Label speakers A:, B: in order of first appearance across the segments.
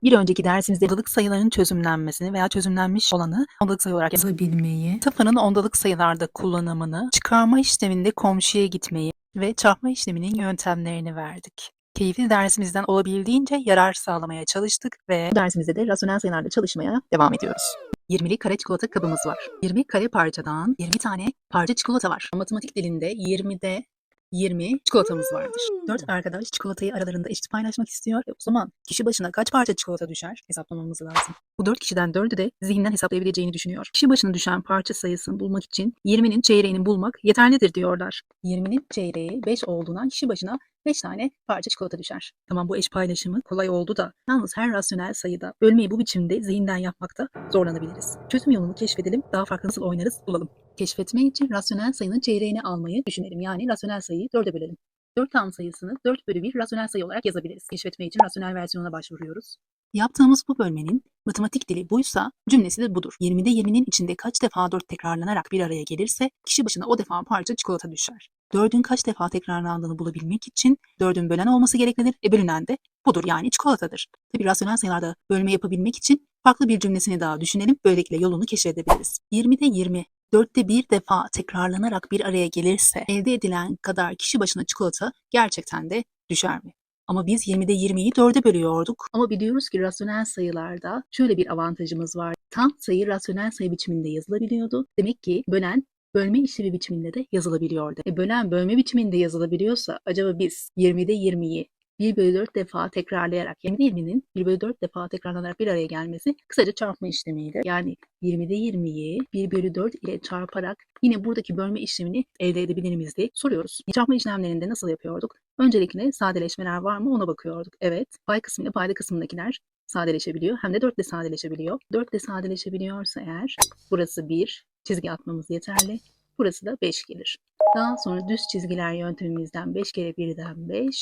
A: Bir önceki dersimizde ondalık sayıların çözümlenmesini veya çözümlenmiş olanı ondalık sayı olarak yazabilmeyi, sıfırın ondalık sayılarda kullanımını, çıkarma işleminde komşuya gitmeyi ve çarpma işleminin yöntemlerini verdik. Keyifli dersimizden olabildiğince yarar sağlamaya çalıştık ve bu dersimizde de rasyonel sayılarla çalışmaya devam ediyoruz. 20'li kare çikolata kabımız var. 20 kare parçadan 20 tane parça çikolata var. Matematik dilinde 20'de 20 çikolatamız vardır. 4 arkadaş çikolatayı aralarında eşit paylaşmak istiyor. O zaman kişi başına kaç parça çikolata düşer hesaplamamız lazım. Bu 4 kişiden 4'ü de zihinden hesaplayabileceğini düşünüyor. Kişi başına düşen parça sayısını bulmak için 20'nin çeyreğini bulmak yeterlidir diyorlar. 20'nin çeyreği 5 olduğundan kişi başına 5 tane parça çikolata düşer. Tamam, bu eş paylaşımı kolay oldu da yalnız her rasyonel sayıda bölmeyi bu biçimde zihinden yapmakta zorlanabiliriz. Çözüm yolunu keşfedelim, daha farklı nasıl oynarız bulalım. Keşfetme için rasyonel sayının çeyreğini almayı düşünelim. Yani rasyonel sayıyı 4'e bölelim. 4 tam sayısını 4 bölü 1 rasyonel sayı olarak yazabiliriz. Keşfetme için rasyonel versiyonuna başvuruyoruz. Yaptığımız bu bölmenin matematik dili buysa cümlesi de budur. 20'de 20'nin içinde kaç defa 4 tekrarlanarak bir araya gelirse kişi başına o defa parça çikolata düşer. 4'ün kaç defa tekrarlandığını bulabilmek için 4'ün bölen olması gereklidir. Bölünen de budur, yani çikolatadır. Tabii rasyonel sayılarda bölme yapabilmek için farklı bir cümlesini daha düşünelim. Böylelikle yolunu keşfedebiliriz. 20'de 20 4'te bir defa tekrarlanarak bir araya gelirse elde edilen kadar kişi başına çikolata gerçekten de düşer mi? Ama biz 20'de 20'yi 4'e bölüyorduk. Ama biliyoruz ki rasyonel sayılarda şöyle bir avantajımız var. Tam sayı rasyonel sayı biçiminde yazılabiliyordu. Demek ki bölen bölme işlemi biçiminde de yazılabiliyordu. Bölen bölme biçiminde yazılabiliyorsa acaba biz 20'de 20'yi 1 bölü 4 defa tekrarlayarak 20'de 20'nin 1 bölü 4 defa tekrarlanarak bir araya gelmesi kısaca çarpma işlemiydi. Yani 20'de 20'yi 1 bölü 4 ile çarparak yine buradaki bölme işlemini elde edebilir miyiz diye soruyoruz. Çarpma işlemlerinde nasıl yapıyorduk? Öncelikle sadeleşmeler var mı ona bakıyorduk. Evet, pay kısmı ile payda kısmındakiler sadeleşebiliyor. Hem de 4 ile sadeleşebiliyor. 4 ile sadeleşebiliyorsa eğer burası 1, çizgi atmamız yeterli. Burası da 5 gelir. Daha sonra düz çizgiler yöntemimizden 5 kere 1'den 5,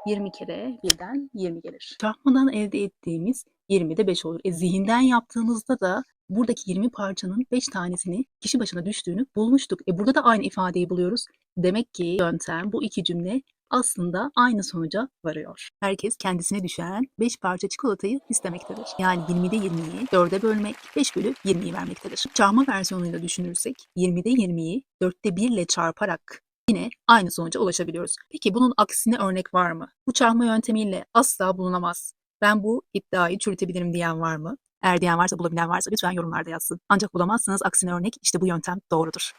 A: 20 kere 1'den 20 gelir. Çarpmadan elde ettiğimiz 20'de 5 olur. Zihinden yaptığımızda da buradaki 20 parçanın 5 tanesini kişi başına düştüğünü bulmuştuk. Burada da aynı ifadeyi buluyoruz. Demek ki yöntem, bu iki cümle aslında aynı sonuca varıyor. Herkes kendisine düşen 5 parça çikolatayı istemektedir. Yani 20'de 20'yi 4'e bölmek 5 bölü 20'yi vermektedir. Çarpma versiyonuyla düşünürsek 20'de 20'yi 4'te 1 ile çarparak yine aynı sonuca ulaşabiliyoruz. Peki bunun aksine örnek var mı? Bu çarpma yöntemiyle asla bulunamaz. Ben bu iddiayı çürütebilirim diyen var mı? Eğer diyen varsa, bulabilen varsa lütfen yorumlarda yazsın. Ancak bulamazsanız aksine örnek, işte bu yöntem doğrudur.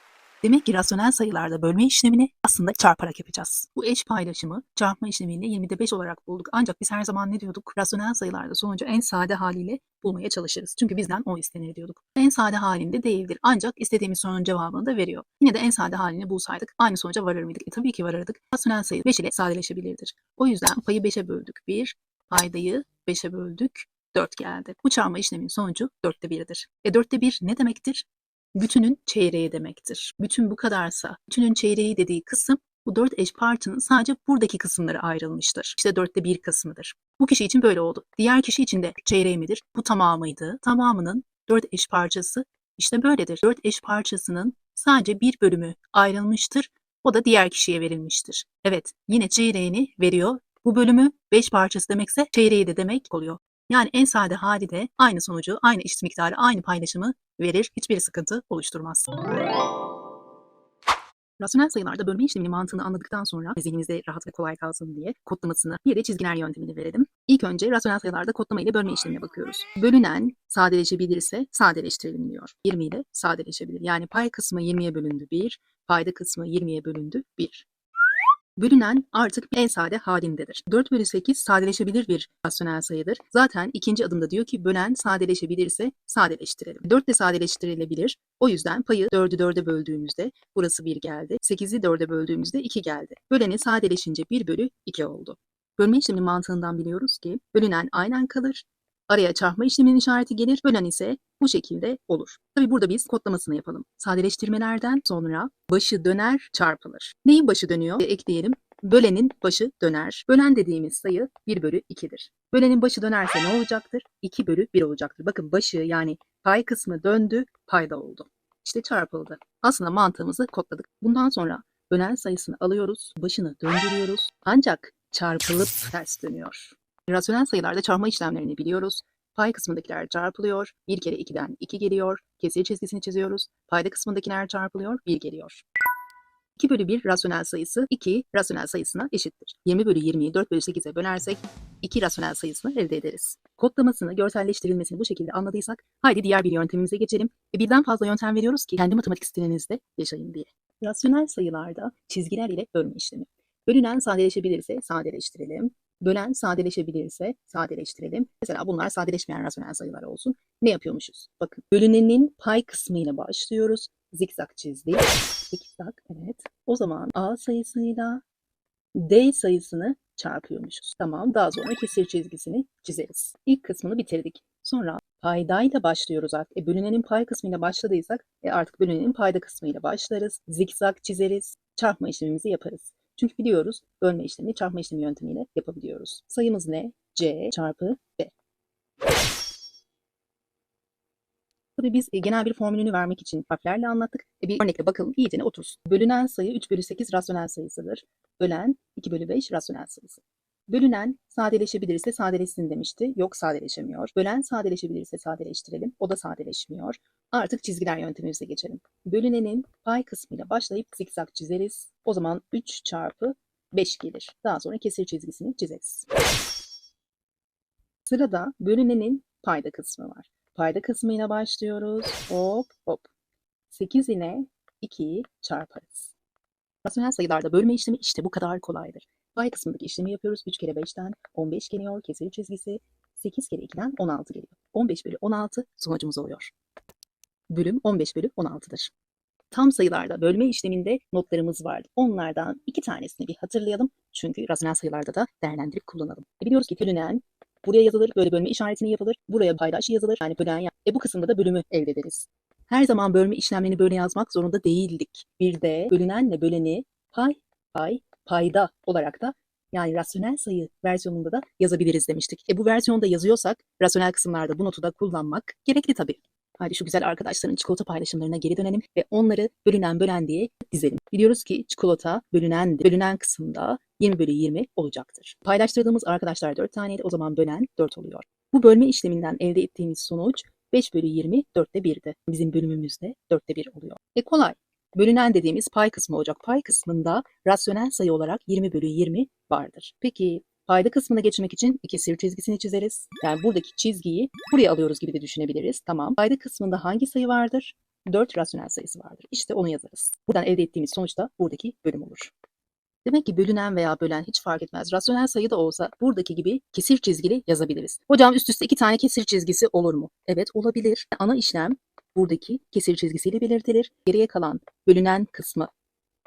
A: Demek ki rasyonel sayılarda bölme işlemini aslında çarparak yapacağız. Bu eş paylaşımı çarpma işlemiyle 20'de 5 olarak bulduk. Ancak biz her zaman ne diyorduk? Rasyonel sayılarda sonucu en sade haliyle bulmaya çalışırız. Çünkü bizden o istenir diyorduk. En sade halinde değildir. Ancak istediğimiz sorunun cevabını da veriyor. Yine de en sade halini bulsaydık aynı sonuca varır mıydık? Tabii ki varırdık. Rasyonel sayı 5 ile sadeleşebilirdir. O yüzden payı 5'e böldük 1, paydayı 5'e böldük 4 geldi. Bu çarpma işleminin sonucu 4'te 1'dir. 4'te 1 ne demektir? Bütünün çeyreği demektir. Bütün bu kadarsa bütünün çeyreği dediği kısım bu 4 eş parçanın sadece buradaki kısımları ayrılmıştır. İşte 4'te 1 kısmıdır. Bu kişi için böyle oldu. Diğer kişi için de çeyreği midir? Bu tamamıydı. Tamamının 4 eş parçası işte böyledir. 4 eş parçasının sadece bir bölümü ayrılmıştır. O da diğer kişiye verilmiştir. Evet, yine çeyreğini veriyor. Bu bölümü 5 parçası demekse çeyreği de demek oluyor. Yani en sade hali de aynı sonucu, aynı eşit miktarı, aynı paylaşımı verir. Hiçbir sıkıntı oluşturmaz. Rasyonel sayılarda bölme işleminin mantığını anladıktan sonra zihnimizde rahat ve kolay kalsın diye kodlamasını, bir de çizgiler yöntemini verelim. İlk önce rasyonel sayılarda kodlama ile bölme işlemine bakıyoruz. Bölünen sadeleşebilirse sadeleştirelim diyor. 20 ile sadeleşebilir. Yani pay kısmı 20'ye bölündü 1, payda kısmı 20'ye bölündü 1. Bölünen artık en sade halindedir. 4 bölü 8 sadeleşebilir bir rasyonel sayıdır. Zaten ikinci adımda diyor ki bölen sadeleşebilirse sadeleştirelim. 4 de sadeleştirilebilir. O yüzden payı 4'ü 4'e böldüğümüzde burası 1 geldi. 8'i 4'e böldüğümüzde 2 geldi. Böleni sadeleşince 1 bölü 2 oldu. Bölme işleminin mantığından biliyoruz ki bölünen aynen kalır. Araya çarpma işleminin işareti gelir. Bölen ise bu şekilde olur. Tabi burada biz kodlamasını yapalım. Sadeleştirmelerden sonra başı döner çarpılır. Neyin başı dönüyor? Ekleyelim. Bölenin başı döner. Bölen dediğimiz sayı 1 bölü 2'dir. Bölenin başı dönerse ne olacaktır? 2 bölü 1 olacaktır. Bakın başı, yani pay kısmı döndü, payda oldu. İşte çarpıldı. Aslında mantığımızı kodladık. Bundan sonra bölen sayısını alıyoruz, başını döndürüyoruz. Ancak çarpılıp ters dönüyor. Rasyonel sayılarda çarpma işlemlerini biliyoruz. Pay kısmındakiler çarpılıyor. 1 kere 2'den 2 geliyor. Kesir çizgisini çiziyoruz. Payda kısmındakiler çarpılıyor. 1 geliyor. 2 bölü 1 rasyonel sayısı 2 rasyonel sayısına eşittir. 20 bölü 20'yi 4 bölü 8'e bölersek 2 rasyonel sayısını elde ederiz. Kodlamasını, görselleştirilmesini bu şekilde anladıysak haydi diğer bir yöntemimize geçelim. Birden fazla yöntem veriyoruz ki kendi matematik stilinizde yaşayın diye. Rasyonel sayılarda çizgiler ile bölme işlemi. Bölünen sadeleşebilirse sadeleştirelim. Bölen sadeleşebilirse sadeleştirelim. Mesela bunlar sadeleşmeyen rasyonel sayılar olsun. Ne yapıyormuşuz? Bakın, bölünenin pay kısmıyla başlıyoruz. Zikzak çizdik. Zikzak, evet. O zaman A sayısıyla D sayısını çarpıyormuşuz. Tamam, daha sonra kesir çizgisini çizeriz. İlk kısmını bitirdik. Sonra paydayla başlıyoruz artık. Bölünenin pay kısmıyla başladıysak artık bölünenin payda kısmıyla başlarız. Zikzak çizeriz. Çarpma işlemimizi yaparız. Çünkü biliyoruz bölme işlemini çarpma işlemi yöntemiyle yapabiliyoruz. Sayımız ne? C çarpı B. Tabii biz genel bir formülünü vermek için harflerle anlattık. Bir örnekle bakalım iyice ne otursun. Bölünen sayı 3 bölü 8 rasyonel sayısıdır. Bölen 2 bölü 5 rasyonel sayısı. Bölünen sadeleşebilirse sadeleşsin demişti. Yok, sadeleşemiyor. Bölen sadeleşebilirse sadeleştirelim. O da sadeleşmiyor. Artık çizgiler yöntemimize geçelim. Bölünenin pay kısmıyla başlayıp zikzak çizeriz. O zaman 3 çarpı 5 gelir. Daha sonra kesir çizgisini çizeriz. Sırada bölünenin payda kısmı var. Payda kısmıyla başlıyoruz. Hop hop. 8 ile 2'yi çarparız. Rasyonel sayılarda bölme işlemi işte bu kadar kolaydır. Pay kısmındaki işlemi yapıyoruz. 3 kere 5'ten 15 geliyor. Kesir çizgisi. 8 kere 2'den 16 geliyor. 15 bölü 16 sonucumuz oluyor. Bölüm 15 bölü 16'dır. Tam sayılarda bölme işleminde notlarımız vardı. Onlardan 2 tanesini bir hatırlayalım. Çünkü rasyonel sayılarda da değerlendirip kullanalım. Biliyoruz ki bölünen buraya yazılır, böyle bölme işaretini yapılır. Buraya paydaş yazılır, yani bölen. Bu kısımda da bölümü elde ederiz. Her zaman bölme işlemlerini böyle yazmak zorunda değildik. Bir de bölünenle böleni payda olarak da, yani rasyonel sayı versiyonunda da yazabiliriz demiştik. Bu versiyonda yazıyorsak rasyonel kısımlarda bu notu da kullanmak gerekli tabii. Hadi şu güzel arkadaşların çikolata paylaşımlarına geri dönelim ve onları bölünen bölen diye dizelim. Biliyoruz ki çikolata bölünendi. Bölünen kısımda 20 bölü 20 olacaktır. Paylaştırdığımız arkadaşlar 4 taneydi. O zaman bölen 4 oluyor. Bu bölme işleminden elde ettiğimiz sonuç 5 bölü 20 4'te 1'di. Bizim bölümümüzde 4'te 1 oluyor. Kolay. Bölünen dediğimiz pay kısmı olacak. Pay kısmında rasyonel sayı olarak 20 bölü 20 vardır. Peki payda kısmına geçmek için bir kesir çizgisini çizeriz. Yani buradaki çizgiyi buraya alıyoruz gibi de düşünebiliriz. Tamam. Payda kısmında hangi sayı vardır? 4 rasyonel sayısı vardır. İşte onu yazarız. Buradan elde ettiğimiz sonuç da buradaki bölüm olur. Demek ki bölünen veya bölen hiç fark etmez. Rasyonel sayı da olsa buradaki gibi kesir çizgili yazabiliriz. Hocam üst üste 2 tane kesir çizgisi olur mu? Evet, olabilir. Ana işlem buradaki kesir çizgisiyle belirtilir. Geriye kalan bölünen kısmı,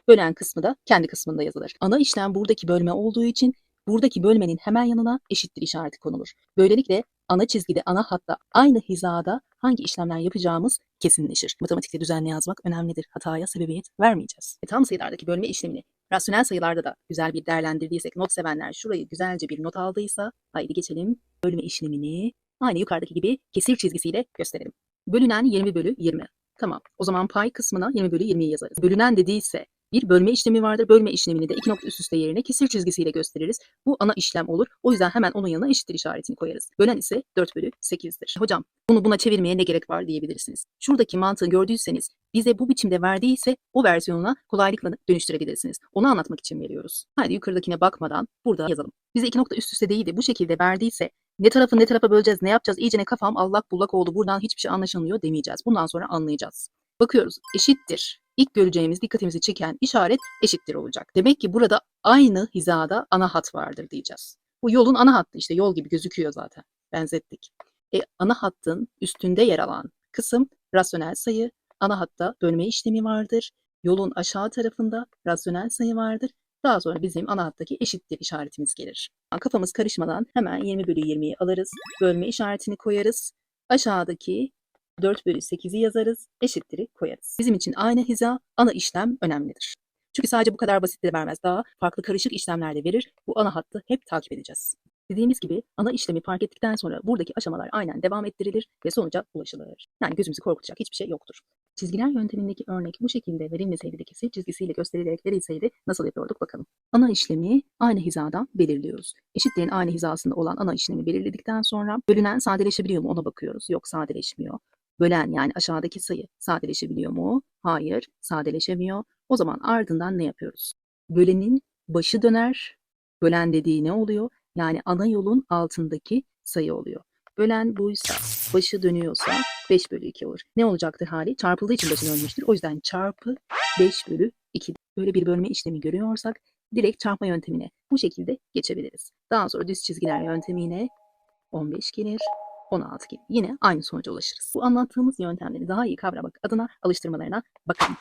A: bölen kısmı da kendi kısmında yazılır. Ana işlem buradaki bölme olduğu için buradaki bölmenin hemen yanına eşittir işareti konulur. Böylelikle ana çizgide, ana hatta aynı hizada hangi işlemler yapacağımız kesinleşir. Matematikte düzenli yazmak önemlidir. Hataya sebebiyet vermeyeceğiz. Tam sayılardaki bölme işlemini rasyonel sayılarda da güzel bir değerlendirdiysek, not sevenler şurayı güzelce bir not aldıysa, haydi geçelim bölme işlemini aynı yukarıdaki gibi kesir çizgisiyle gösterelim. Bölünen 20 bölü 20. Tamam. O zaman pay kısmına 20 bölü 20'yi yazarız. Bölünen dediyse bir bölme işlemi vardır. Bölme işlemini de 2 nokta üst üste yerine kesir çizgisiyle gösteririz. Bu ana işlem olur. O yüzden hemen onun yanına eşittir işaretini koyarız. Bölen ise 4 bölü 8'dir. Hocam bunu buna çevirmeye ne gerek var diyebilirsiniz. Şuradaki mantığı gördüyseniz, bize bu biçimde verdiyse o versiyonuna kolaylıkla dönüştürebilirsiniz. Onu anlatmak için veriyoruz. Haydi yukarıdakine bakmadan burada yazalım. Bize 2 nokta üst üste değil de bu şekilde verdiyse ne tarafı ne tarafa böleceğiz, ne yapacağız, iyicene kafam allak bullak oldu, buradan hiçbir şey anlaşılmıyor demeyeceğiz. Bundan sonra anlayacağız. Bakıyoruz, eşittir. İlk göreceğimiz, dikkatimizi çeken işaret eşittir olacak. Demek ki burada aynı hizada ana hat vardır diyeceğiz. Bu yolun ana hattı, işte yol gibi gözüküyor zaten. Benzettik. Ana hattın üstünde yer alan kısım rasyonel sayı. Ana hatta bölme işlemi vardır. Yolun aşağı tarafında rasyonel sayı vardır. Daha sonra bizim ana hattaki eşittir işaretimiz gelir. Kafamız karışmadan hemen 20 bölü 20'yi alırız. Bölme işaretini koyarız. Aşağıdaki 4 bölü 8'i yazarız. Eşittir'i koyarız. Bizim için aynı hiza, ana işlem önemlidir. Çünkü sadece bu kadar basit de vermez. Daha farklı karışık işlemler de verir. Bu ana hattı hep takip edeceğiz. Dediğimiz gibi ana işlemi fark ettikten sonra buradaki aşamalar aynen devam ettirilir ve sonuca ulaşılır. Yani gözümüzü korkutacak hiçbir şey yoktur. Çizgiler yöntemindeki örnek bu şekilde verilmeseydi de kesir çizgisiyle gösterilerek verilseydi nasıl yapıyorduk bakalım. Ana işlemi aynı hizadan belirliyoruz. Eşitlerin aynı hizasında olan ana işlemi belirledikten sonra bölünen sadeleşebiliyor mu ona bakıyoruz. Yok, sadeleşmiyor. Bölen yani aşağıdaki sayı sadeleşebiliyor mu? Hayır, sadeleşemiyor. O zaman ardından ne yapıyoruz? Bölenin başı döner. Bölen dediği ne oluyor? Yani ana yolun altındaki sayı oluyor. Bölen buysa, başı dönüyorsa 5 bölü 2 olur. Ne olacaktır hali? Çarpıldığı için başı dönmüştür. O yüzden çarpı 5 bölü 2. Böyle bir bölme işlemi görüyorsak direkt çarpma yöntemine bu şekilde geçebiliriz. Daha sonra düz çizgiler yöntemine 15 gelir, 16 gelir. Yine aynı sonuca ulaşırız. Bu anlattığımız yöntemleri daha iyi kavramak adına alıştırmalarına bakalım.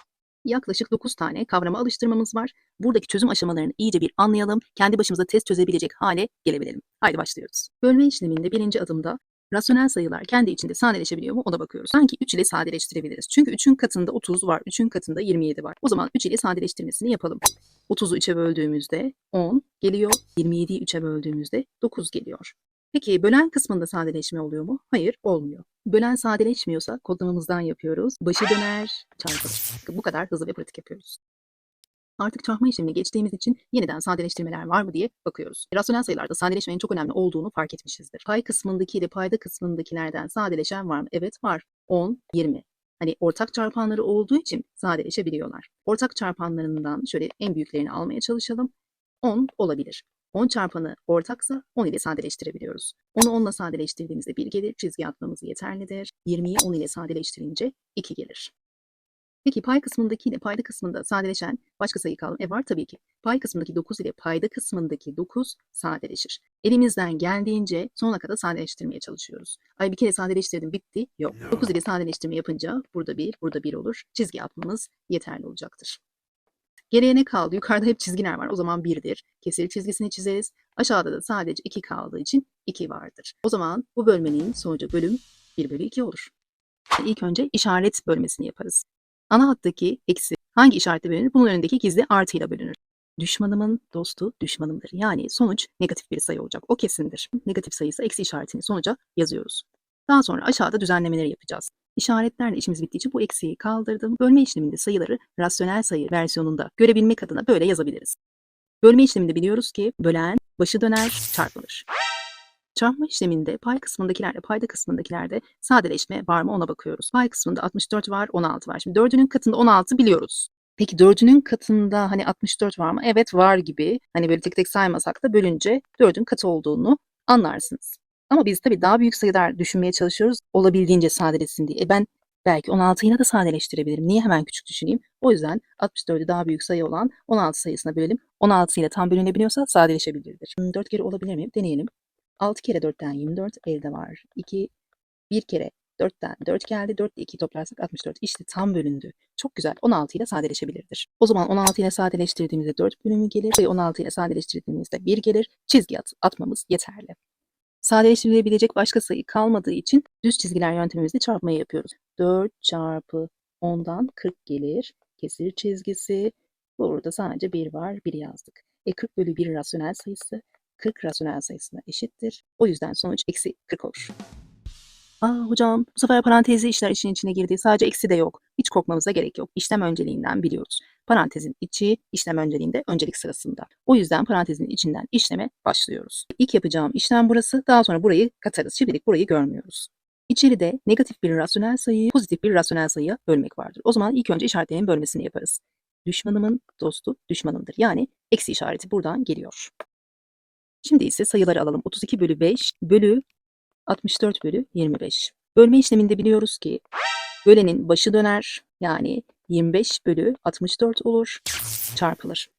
A: Yaklaşık 9 tane kavrama alıştırmamız var. Buradaki çözüm aşamalarını iyice bir anlayalım. Kendi başımıza test çözebilecek hale gelebilelim. Haydi başlıyoruz. Bölme işleminde birinci adımda rasyonel sayılar kendi içinde sadeleşebiliyor mu ona bakıyoruz. Sanki 3 ile sadeleştirebiliriz. Çünkü 3'ün katında 30 var, 3'ün katında 27 var. O zaman 3 ile sadeleştirmesini yapalım. 30'u 3'e böldüğümüzde 10 geliyor, 27'yi 3'e böldüğümüzde 9 geliyor. Peki bölen kısmında sadeleşme oluyor mu? Hayır, olmuyor. Bölen sadeleşmiyorsa kodlamamızdan yapıyoruz. Başı döner, çarpılır. Bu kadar hızlı ve pratik yapıyoruz. Artık çarpma işlemine geçtiğimiz için yeniden sadeleştirmeler var mı diye bakıyoruz. Rasyonel sayılarda sadeleşmenin çok önemli olduğunu fark etmişizdir. Pay kısmındaki ile payda kısmındakilerden sadeleşen var mı? Evet var. 10, 20. Hani ortak çarpanları olduğu için sadeleşebiliyorlar. Ortak çarpanlarından şöyle en büyüklerini almaya çalışalım. 10 olabilir. 10 çarpanı ortaksa 10 ile sadeleştirebiliyoruz. 10'u 10 ile sadeleştirdiğimizde 1 gelir. Çizgi atmamız yeterlidir. 20'yi 10 ile sadeleştirince 2 gelir. Peki pay kısmındaki ile payda kısmında sadeleşen başka sayı kaldı mı? Var tabii ki. Pay kısmındaki 9 ile payda kısmındaki 9 sadeleşir. Elimizden geldiğince sonuna kadar sadeleştirmeye çalışıyoruz. Ay bir kere sadeleştirdim bitti. Yok. 9 ile sadeleştirme yapınca burada 1, burada 1 olur. Çizgi atmamız yeterli olacaktır. Geriye ne kaldı? Yukarıda hep çizgiler var. O zaman 1'dir. Kesir çizgisini çizeriz. Aşağıda da sadece 2 kaldığı için 2 vardır. O zaman bu bölmenin sonucu bölüm 1 bölü 2 olur. İlk önce işaret bölmesini yaparız. Ana hattaki eksi hangi işaretle bölünür? Bunun önündeki gizli artıyla bölünür. Düşmanımın dostu düşmanımdır. Yani sonuç negatif bir sayı olacak. O kesindir. Negatif sayısı eksi işaretini sonuca yazıyoruz. Daha sonra aşağıda düzenlemeleri yapacağız. İşaretlerle işimiz bittiği için bu eksiği kaldırdım. Bölme işleminde sayıları rasyonel sayı versiyonunda görebilmek adına böyle yazabiliriz. Bölme işleminde biliyoruz ki bölen başı döner çarpılır. Çarpma işleminde pay kısmındakilerle payda kısmındakilerde sadeleşme var mı ona bakıyoruz. Pay kısmında 64 var, 16 var. Şimdi 4'ünün katında 16 biliyoruz. Peki 4'ünün katında hani 64 var mı? Evet var gibi. Hani böyle tek tek saymasak da bölünce 4'ün katı olduğunu anlarsınız. Ama biz tabii daha büyük sayılar düşünmeye çalışıyoruz. Olabildiğince sadeleşsin diye. Ben belki 16'yı da sadeleştirebilirim. Niye hemen küçük düşüneyim? O yüzden 64'ü daha büyük sayı olan 16 sayısına bölelim. 16 ile tam bölünebiliyorsa sadeleşebilirdir. 4 kere olabilir mi? Deneyelim. 6 kere 4'ten 24 elde var. 2, 1 kere 4'ten 4 geldi. 4 ile 2'yi toplarsak 64. İşte tam bölündü. Çok güzel. 16 ile sadeleşebilirdir. O zaman 16 ile sadeleştirdiğimizde 4 bölümü gelir ve 16 ile sadeleştirdiğimizde 1 gelir. Çizgi atmamız yeterli. Sadeleştirilebilecek başka sayı kalmadığı için düz çizgiler yöntemimizde çarpmayı yapıyoruz. 4 çarpı 10'dan 40 gelir. Kesir çizgisi. Burada sadece 1 var. 1 yazdık. 40 bölü 1 rasyonel sayısı. 40 rasyonel sayısına eşittir. O yüzden sonuç eksi 40 olur. Hocam bu sefer parantezli işler işin içine girdi. Sadece eksi de yok. Hiç korkmamıza gerek yok. İşlem önceliğinden biliyoruz. Parantezin içi işlem önceliğinde öncelik sırasında. O yüzden parantezin içinden işleme başlıyoruz. İlk yapacağım işlem burası. Daha sonra burayı katarız. Şimdilik burayı görmüyoruz. İçeride negatif bir rasyonel sayıyı pozitif bir rasyonel sayıya bölmek vardır. O zaman ilk önce işaretlerin bölmesini yaparız. Düşmanımın dostu düşmanımdır. Yani eksi işareti buradan geliyor. Şimdi ise sayıları alalım. 32 bölü 5 bölü 64 bölü 25. Bölme işleminde biliyoruz ki bölenin başı döner. Yani 25 bölü 64 olur. Çarpılır.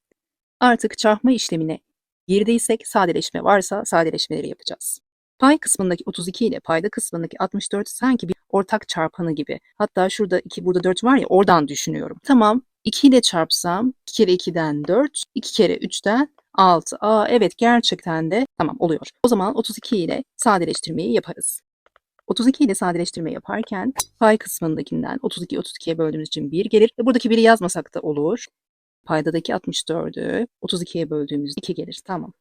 A: Artık çarpma işlemine girdiysek sadeleşme varsa sadeleşmeleri yapacağız. Pay kısmındaki 32 ile payda kısmındaki 64 sanki bir ortak çarpanı gibi. Hatta şurada 2 burada 4 var ya oradan düşünüyorum. Tamam 2 ile çarpsam 2 kere 2'den 4, 2 kere 3'ten 6. Evet gerçekten de tamam oluyor. O zaman 32 ile sadeleştirmeyi yaparız. 32 ile sadeleştirme yaparken pay kısmındakinden 32'ye böldüğümüz için 1 gelir. Ve buradaki 1'i yazmasak da olur. Paydadaki 64'ü 32'ye böldüğümüz 2 gelir. Tamam.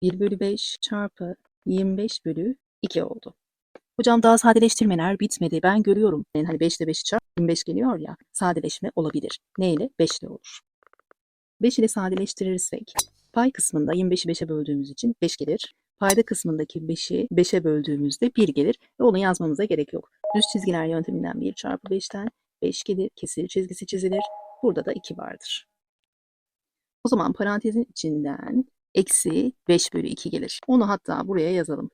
A: 1 bölü 5 çarpı 25 bölü 2 oldu. Hocam daha sadeleştirmeler bitmedi. Ben görüyorum. Yani hani 5 ile 5'i çarp 25 geliyor ya. Sadeleşme olabilir. Ne ile? 5 ile olur. 5 ile sadeleştirirsek pay kısmında 25'i 5'e böldüğümüz için 5 gelir. Payda kısmındaki 5'i 5'e böldüğümüzde 1 gelir ve onu yazmamıza gerek yok. Düz çizgiler yönteminden 1 çarpı 5'ten 5 gelir. Kesir çizgisi çizilir. Burada da 2 vardır. O zaman parantezin içinden eksi 5 bölü 2 gelir. Onu hatta buraya yazalım.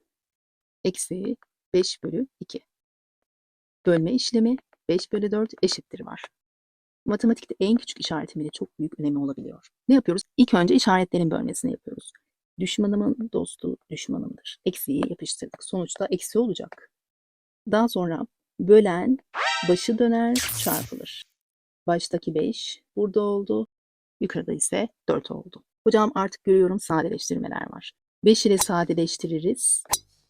A: Eksi 5 bölü 2. Bölme işlemi 5 bölü 4 eşittir var. Matematikte en küçük işaretin bile çok büyük önemi olabiliyor. Ne yapıyoruz? İlk önce işaretlerin bölmesini yapıyoruz. Düşmanımın dostu düşmanımdır. Eksiği yapıştırdık. Sonuçta eksi olacak. Daha sonra bölen başı döner çarpılır. Baştaki 5 burada oldu. Yukarıda ise 4 oldu. Hocam artık görüyorum sadeleştirmeler var. 5 ile sadeleştiririz.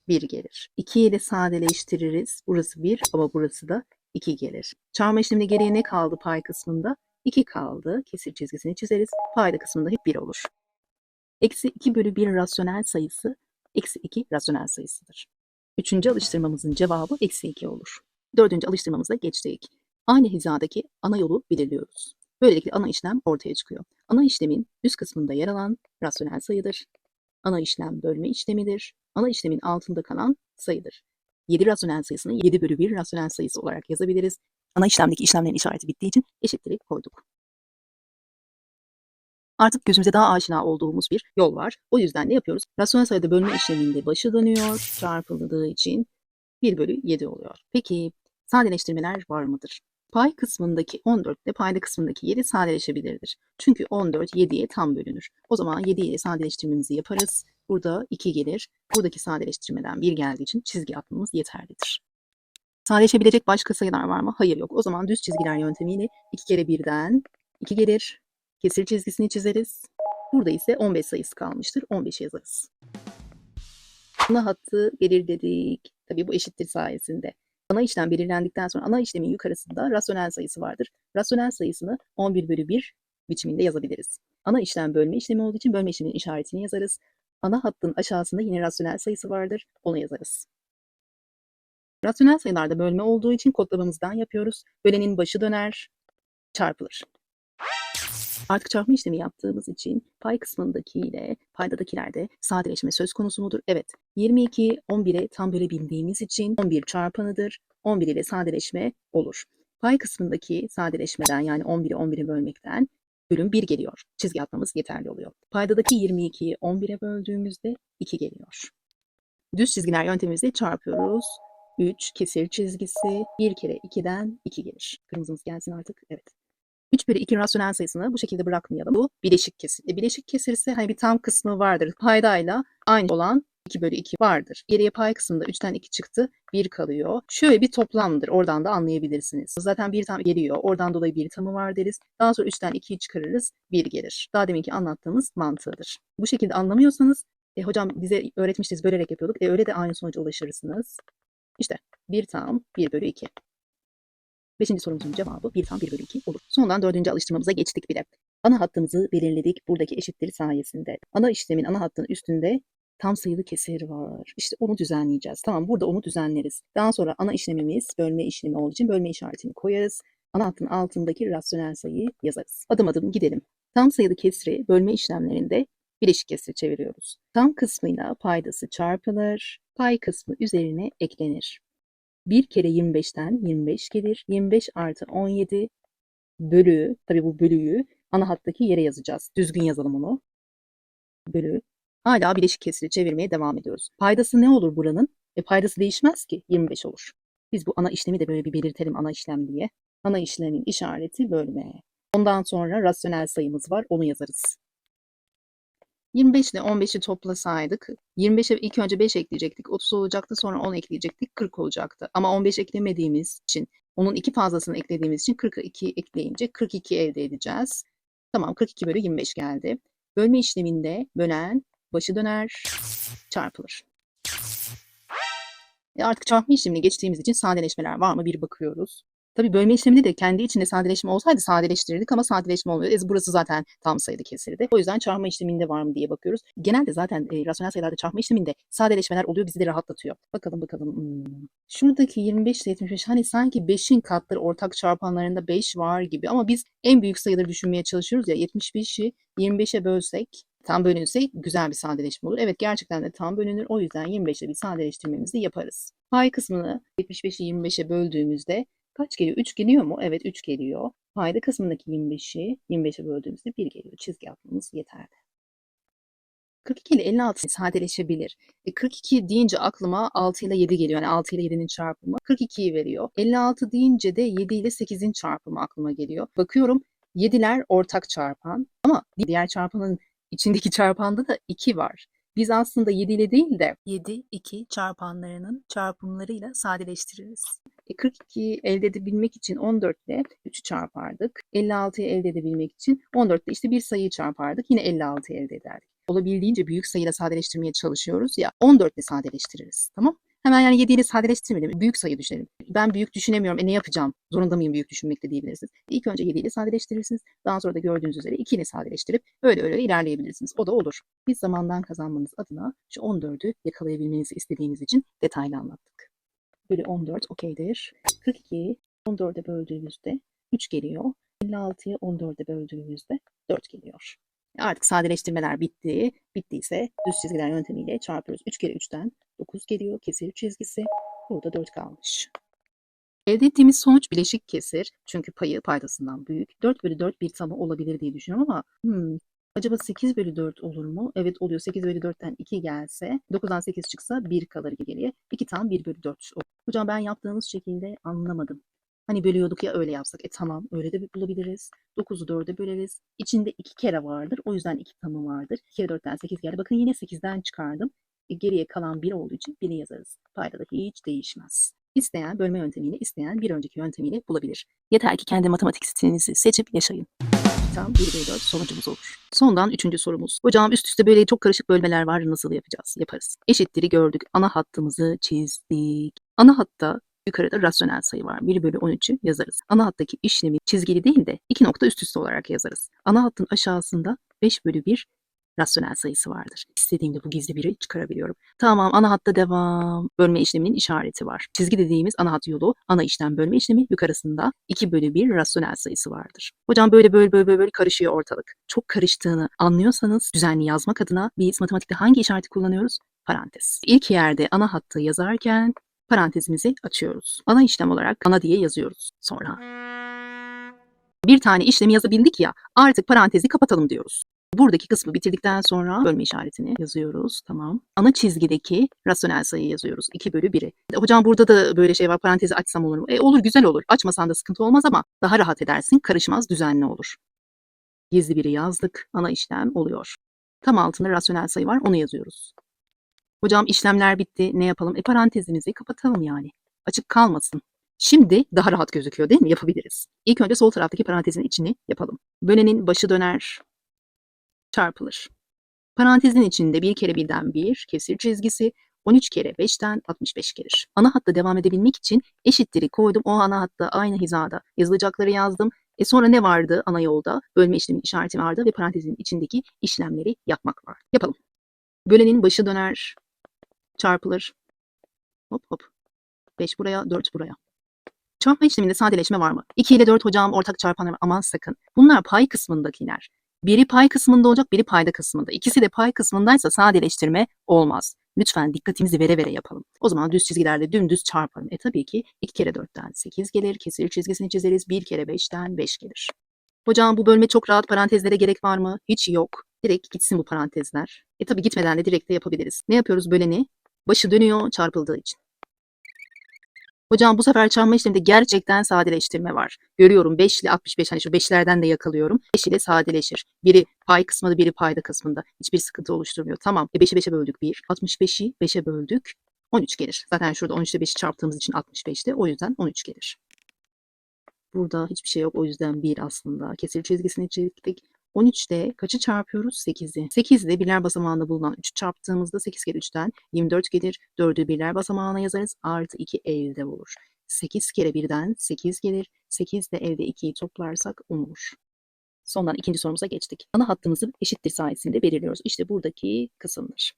A: 1 gelir. 2 ile sadeleştiririz. Burası 1 ama burası da 2 gelir. Çarpma işleminde geriye ne kaldı pay kısmında? 2 kaldı. Kesir çizgisini çizeriz. Payda kısmında hep 1 olur. Eksi 2 bölü 1 rasyonel sayısı eksi 2 rasyonel sayısıdır. Üçüncü alıştırmamızın cevabı eksi 2 olur. Dördüncü alıştırmamıza geçtik. Aynı hizadaki ana yolu belirliyoruz. Böylelikle ana işlem ortaya çıkıyor. Ana işlemin üst kısmında yer alan rasyonel sayıdır. Ana işlem bölme işlemidir. Ana işlemin altında kalan sayıdır. 7 rasyonel sayısını 7 bölü 1 rasyonel sayısı olarak yazabiliriz. Ana işlemdeki işlemlerin işareti bittiği için eşittir'i koyduk. Artık gözümüze daha aşina olduğumuz bir yol var. O yüzden ne yapıyoruz? Rasyonel sayıda bölme işleminde başı dönüyor. Çarpıldığı için 1 bölü 7 oluyor. Peki sadeleştirmeler var mıdır? Pay kısmındaki 14 ile payda kısmındaki 7 sadeleşebilirdir. Çünkü 14 7'ye tam bölünür. O zaman 7 ile sadeleştirmemizi yaparız. Burada 2 gelir. Buradaki sadeleştirmeden 1 geldiği için çizgi atmamız yeterlidir. Sadeleşebilecek başka sayılar var mı? Hayır yok. O zaman düz çizgiler yöntemiyle 2 kere 1'den 2 gelir. Kesir çizgisini çizeriz. Burada ise 15 sayısı kalmıştır. 15'i yazarız. Ana hattı belirledik. Tabii bu eşittir sayesinde. Ana işlem belirlendikten sonra ana işlemin yukarısında rasyonel sayısı vardır. Rasyonel sayısını 11 bölü 1 biçiminde yazabiliriz. Ana işlem bölme işlemi olduğu için bölme işleminin işaretini yazarız. Ana hattın aşağısında yine rasyonel sayısı vardır. Onu yazarız. Rasyonel sayılarda bölme olduğu için kodlamamızdan yapıyoruz. Bölenin başı döner, çarpılır. Artık çarpma işlemi yaptığımız için pay kısmındaki ile paydadakilerde sadeleşme söz konusu mudur? Evet. 22'yi 11'e tam bölebildiğimiz için 11 çarpanıdır. 11 ile sadeleşme olur. Pay kısmındaki sadeleşmeden yani 11'i 11'e bölmekten bölüm 1 geliyor. Çizgi atmamız yeterli oluyor. Paydadaki 22'yi 11'e böldüğümüzde 2 geliyor. Düz çizgiler yöntemimizle çarpıyoruz. 3 kesir çizgisi 1 kere 2'den 2 gelir. Kırmızımız gelsin artık. Evet. 3 bölü 2 rasyonel sayısını bu şekilde bırakmayalım. Bu bileşik kesir. Bileşik kesir ise hani bir tam kısmı vardır. Paydayla aynı olan 2 bölü 2 vardır. Geriye pay kısmında 3'ten 2 çıktı. 1 kalıyor. Şöyle bir toplamdır. Oradan da anlayabilirsiniz. Zaten bir tam geliyor. Oradan dolayı bir tamı var deriz. Daha sonra 3'ten 2'yi çıkarırız. 1 gelir. Daha deminki anlattığımız mantığıdır. Bu şekilde anlamıyorsanız hocam bize öğretmiştiniz bölerek yapıyorduk. Öyle de aynı sonuca ulaşırsınız. İşte 1 tam 1 bölü 2. Beşinci sorumuzun cevabı 1 tam 1 bölü 2 olur. Sondan dördüncü alıştırmamıza geçtik bile. Ana hattımızı belirledik buradaki eşittir sayesinde. Ana işlemin ana hattının üstünde tam sayılı kesir var. İşte onu düzenleyeceğiz. Tamam burada onu düzenleriz. Daha sonra ana işlemimiz bölme işlemi olduğu için bölme işaretini koyarız. Ana hattın altındaki rasyonel sayıyı yazarız. Adım adım gidelim. Tam sayılı kesri bölme işlemlerinde bileşik kesri çeviriyoruz. Tam kısmıyla paydası çarpılır. Pay kısmı üzerine eklenir. 1 kere 25'ten 25 gelir. 25 artı 17 bölü, tabii bu bölüyü ana hattaki yere yazacağız. Düzgün yazalım onu. Bölü. Hala bileşik kesiri çevirmeye devam ediyoruz. Paydası ne olur buranın? Paydası değişmez ki. 25 olur. Biz bu ana işlemi de böyle bir belirtelim ana işlem diye. Ana işlemin işareti bölme. Ondan sonra rasyonel sayımız var. Onu yazarız. 25 ile 15'i toplasaydık 25'e ilk önce 5 ekleyecektik. 30 olacaktı. Sonra 10 ekleyecektik. 40 olacaktı. Ama 15 eklemediğimiz için onun 2 fazlasını eklediğimiz için 42 ekleyince 42 elde edeceğiz. Tamam 42 bölü 25 geldi. Bölme işleminde bölen başı döner çarpılır. Artık çarpma işlemine geçtiğimiz için sadeleşmeler var mı bir bakıyoruz. Tabii bölme işleminde de kendi içinde sadeleşme olsaydı sadeleştirirdik ama sadeleşme olmuyor. Burası zaten tam sayılı kesirdi. O yüzden çarpma işleminde var mı diye bakıyoruz. Genelde zaten rasyonel sayılarda çarpma işleminde sadeleşmeler oluyor. Bizi de rahatlatıyor. Bakalım. Şuradaki 25 ile 75 hani sanki 5'in katları ortak çarpanlarında 5 var gibi ama biz en büyük sayıları düşünmeye çalışıyoruz ya 75'i 25'e bölsek tam bölünse güzel bir sadeleşme olur. Evet gerçekten de tam bölünür. O yüzden 25'le bir sadeleştirmemizi yaparız. Pay kısmını 75'i 25'e böldüğümüzde kaç geliyor? 3 geliyor mu? Evet 3 geliyor. Payda kısmındaki 25'i 25'e böldüğümüzde 1 geliyor. Çizgi atmamız yeterli. 42 ile 56 sadeleşebilir. 42 deyince aklıma 6 ile 7 geliyor. Yani 6 ile 7'nin çarpımı 42'yi veriyor. 56 deyince de 7 ile 8'in çarpımı aklıma geliyor. Bakıyorum 7'ler ortak çarpan ama diğer çarpanın içindeki çarpanda da 2 var. Biz aslında 7 ile değil de 7, 2 çarpanlarının çarpımlarıyla sadeleştiririz. 42'yi elde edebilmek için 14 ile 3'ü çarpardık. 56'yı elde edebilmek için 14 ile işte bir sayıyı çarpardık. Yine 56'yı elde ederdik. Olabildiğince büyük sayıyla sadeleştirmeye çalışıyoruz ya 14 ile sadeleştiririz. Tamam? Hemen yani 7 ile sadeleştirmeyelim. Büyük sayı düşünelim. Ben büyük düşünemiyorum. Ne yapacağım? Zorunda mıyım büyük düşünmekte diyebilirsiniz. İlk önce 7 ile sadeleştirirsiniz. Daha sonra da gördüğünüz üzere 2 ile sadeleştirip öyle ilerleyebilirsiniz. O da olur. Biz zamandan kazanmanız adına şu 14'ü yakalayabilmenizi istediğimiz için detaylı anlattık. Bölü 14 okeydir. 42'yi 14'e böldüğümüzde 3 geliyor. 56'yı 14'e böldüğümüzde 4 geliyor. Artık sadeleştirmeler bitti. Bittiyse düz çizgiler yöntemiyle çarpıyoruz. 3 kere 3'ten 9 geliyor. Kesir çizgisi. Burada 4 kalmış. Elde ettiğimiz sonuç bileşik kesir. Çünkü payı paydasından büyük. 4 bölü 4 bir tamı olabilir diye düşünüyorum ama acaba 8 bölü 4 olur mu? Evet oluyor. 8 bölü 4'ten 2 gelse 9'dan 8 çıksa 1 kalır geriye. 2 tam 1 bölü 4 olur. Hocam ben yaptığınız şekilde anlamadım. Hani bölüyorduk ya öyle yapsak. Tamam öyle de bulabiliriz. 9'u 4'e böleriz. İçinde 2 kere vardır. O yüzden 2 tamı vardır. 2 kere 4'ten 8 geldi. Bakın yine 8'den çıkardım. Geriye kalan 1 olduğu için 1'i yazarız. Payda da hiç değişmez. İsteyen bölme yöntemiyle, isteyen bir önceki yöntemiyle bulabilir. Yeter ki kendi matematik stilinizi seçip yaşayın. Tam 1 bölü 4 sonucumuz olur. Sondan 3. sorumuz. Hocam üst üste böyle çok karışık bölmeler var. Nasıl yapacağız? Yaparız. Eşittir'i gördük. Ana hattımızı çizdik. Ana hatta yukarıda rasyonel sayı var. 1 bölü 13'ü yazarız. Ana hattaki işlemi çizgili değil de 2 nokta üst üste olarak yazarız. Ana hattın aşağısında 5 bölü 1 rasyonel sayısı vardır. İstediğimde bu gizli biri çıkarabiliyorum. Tamam ana hatta devam. Bölme işleminin işareti var. Çizgi dediğimiz ana hat yolu, ana işlem bölme işlemi yukarısında 2 bölü 1 rasyonel sayısı vardır. Hocam böyle karışıyor ortalık. Çok karıştığını anlıyorsanız düzenli yazmak adına biz matematikte hangi işareti kullanıyoruz? Parantez. İlk yerde ana hattı yazarken parantezimizi açıyoruz. Ana işlem olarak ana diye yazıyoruz. Sonra bir tane işlemi yazabildik ya artık parantezi kapatalım diyoruz. Buradaki kısmı bitirdikten sonra bölme işaretini yazıyoruz. Tamam. Ana çizgideki rasyonel sayıyı yazıyoruz. 2 bölü 1'i. Hocam burada da böyle şey var. Parantezi açsam olur mu? Olur güzel olur. Açmasan da sıkıntı olmaz ama daha rahat edersin. Karışmaz düzenli olur. Gizli biri yazdık. Ana işlem oluyor. Tam altında rasyonel sayı var. Onu yazıyoruz. Hocam işlemler bitti. Ne yapalım? Parantezimizi kapatalım yani. Açık kalmasın. Şimdi daha rahat gözüküyor değil mi? Yapabiliriz. İlk önce sol taraftaki parantezin içini yapalım. Bölenin başı döner. Çarpılır. Parantezin içinde 1 kere 1'den 1 kesir çizgisi 13 kere 5'ten 65 gelir. Ana hatta devam edebilmek için eşittir'i koydum. O ana hatta aynı hizada yazılacakları yazdım. Sonra ne vardı ana yolda? Bölme işlemi işareti vardı ve parantezin içindeki işlemleri yapmak var. Yapalım. Bölenin başı döner. Çarpılır. Hop hop. 5 buraya 4 buraya. Çarpma işleminde sadeleşme var mı? 2 ile 4 hocam ortak çarpanlar aman sakın. Bunlar pay kısmındakiler. Biri pay kısmında olacak, biri payda kısmında. İkisi de pay kısmındaysa sadeleştirme olmaz. Lütfen dikkatimizi vere yapalım. O zaman düz çizgilerde dümdüz çarpalım. Tabii ki 2 kere 4'ten 8 gelir. Kesir çizgisini çizeriz. 1 kere 5'ten 5 gelir. Hocam bu bölme çok rahat parantezlere gerek var mı? Hiç yok. Direkt gitsin bu parantezler. Tabii gitmeden de direkt de yapabiliriz. Ne yapıyoruz böleni? Başı dönüyor çarpıldığı için. Hocam bu sefer çarpma işleminde gerçekten sadeleştirme var. Görüyorum 5 ile 65 hani şu 5'lerden de yakalıyorum. 5 ile sadeleşir. Biri pay kısmında biri payda kısmında. Hiçbir sıkıntı oluşturmuyor. Tamam 5'i 5'e böldük 1. 65'i 5'e böldük. 13 gelir. Zaten şurada 13 ile 5'i çarptığımız için 65'ti. O yüzden 13 gelir. Burada hiçbir şey yok. O yüzden 1 aslında. Kesir çizgisini çizdik. 13'te kaçı çarpıyoruz? 8'i. 8 ile birler basamağında bulunan 3'ü çarptığımızda 8 kere 3'ten 24 gelir. 4'ü birler basamağına yazarız. Artı 2 elde olur. 8 kere birden 8 gelir. 8 de elde 2'yi toplarsak 10 olur. Sondan ikinci sorumuza geçtik. Ana hattımızı eşittir sayesinde belirliyoruz. İşte buradaki kısımdır.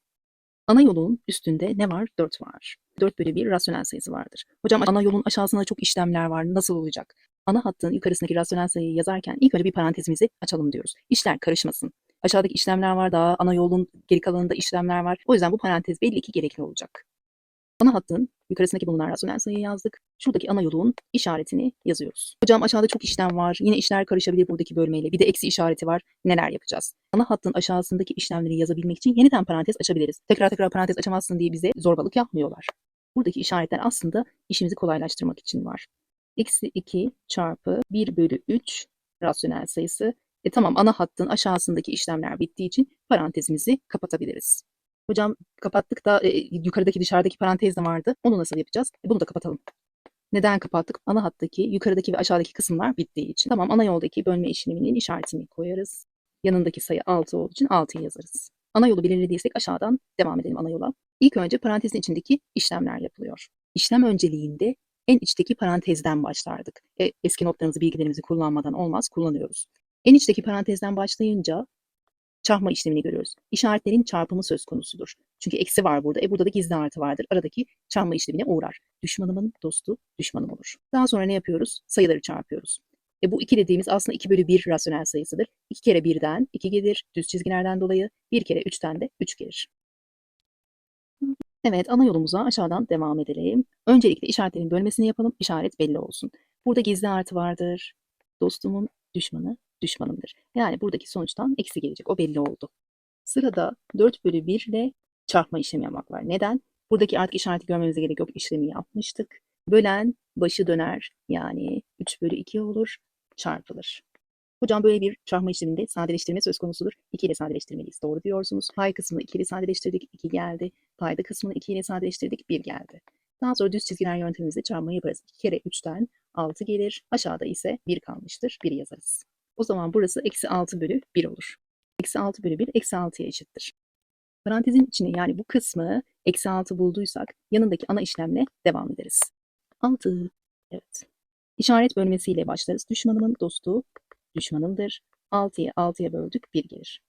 A: Ana yolun üstünde ne var? 4 var. 4 bölü 1 rasyonel sayısı vardır. Hocam ana yolun aşağısında çok işlemler var. Nasıl olacak? Ana hattın yukarısındaki rasyonel sayıyı yazarken ilk önce bir parantezimizi açalım diyoruz. İşler karışmasın. Aşağıdaki işlemler var, daha ana yolun geri kalanında işlemler var. O yüzden bu parantez belli ki gerekli olacak. Ana hattın yukarısındaki bulunan rasyonel sayıyı yazdık. Şuradaki ana yolun işaretini yazıyoruz. Hocam aşağıda çok işlem var. Yine işler karışabilir buradaki bölmeyle. Bir de eksi işareti var. Neler yapacağız? Ana hattın aşağısındaki işlemleri yazabilmek için yeniden parantez açabiliriz. Tekrar parantez açamazsın diye bize zorbalık yapmıyorlar. Buradaki işaretler aslında işimizi kolaylaştırmak için var. Eksi 2 çarpı 1 bölü 3 rasyonel sayısı. Tamam, ana hattın aşağısındaki işlemler bittiği için parantezimizi kapatabiliriz. Hocam kapattık da yukarıdaki dışarıdaki parantez de vardı. Onu nasıl yapacağız? Bunu da kapatalım. Neden kapattık? Ana hattaki yukarıdaki ve aşağıdaki kısımlar bittiği için. Tamam, ana yoldaki bölme işleminin işaretini koyarız. Yanındaki sayı 6 olduğu için 6'yı yazarız. Ana yolu belirlediysek aşağıdan devam edelim ana yola. İlk önce parantezin içindeki işlemler yapılıyor. İşlem önceliğinde en içteki parantezden başlardık. Eski notlarımızı, bilgilerimizi kullanmadan olmaz, kullanıyoruz. En içteki parantezden başlayınca çarpma işlemini görüyoruz. İşaretlerin çarpımı söz konusudur. Çünkü eksi var burada. Burada da gizli artı vardır. Aradaki çarpma işlemine uğrar. Düşmanımın dostu düşmanım olur. Daha sonra ne yapıyoruz? Sayıları çarpıyoruz. Bu 2 dediğimiz aslında 2 bölü 1 rasyonel sayısıdır. 2 kere 1'den 2 gelir. Düz çizgilerden dolayı 1 kere 3'ten de 3 gelir. Evet, ana yolumuza aşağıdan devam edelim. Öncelikle işaretlerin bölmesini yapalım. İşaret belli olsun. Burada gizli artı vardır. Dostumun düşmanı düşmanımdır. Yani buradaki sonuçtan eksi gelecek. O belli oldu. Sırada 4 bölü 1 ile çarpma işlemi yapmak var. Neden? Buradaki artık işareti görmemize gerek yok. İşlemi yapmıştık. Bölen başı döner. Yani 3 bölü 2 olur. Çarpılır. Hocam böyle bir çarpma işleminde sadeleştirme söz konusudur. 2 ile sadeleştirmeliyiz. Doğru diyorsunuz. Pay kısmını 2 ile sadeleştirdik. 2 geldi. Payda kısmını 2 ile sadeleştirdik. 1 geldi. Daha sonra düz çizgiler yöntemimizle çarpma yaparız. 2 kere 3'ten 6 gelir. Aşağıda ise 1 kalmıştır. 1'i yazarız. O zaman burası eksi 6 bölü 1 olur. Eksi 6 bölü 1 eksi 6'ya eşittir. Parantezin içine, yani bu kısmı eksi 6 bulduysak yanındaki ana işlemle devam ederiz. 6. Evet. İşaret bölmesiyle başlarız. Düşmanımın dostu düşmanımdır. 6'yı 6'ya böldük, 1 gelir.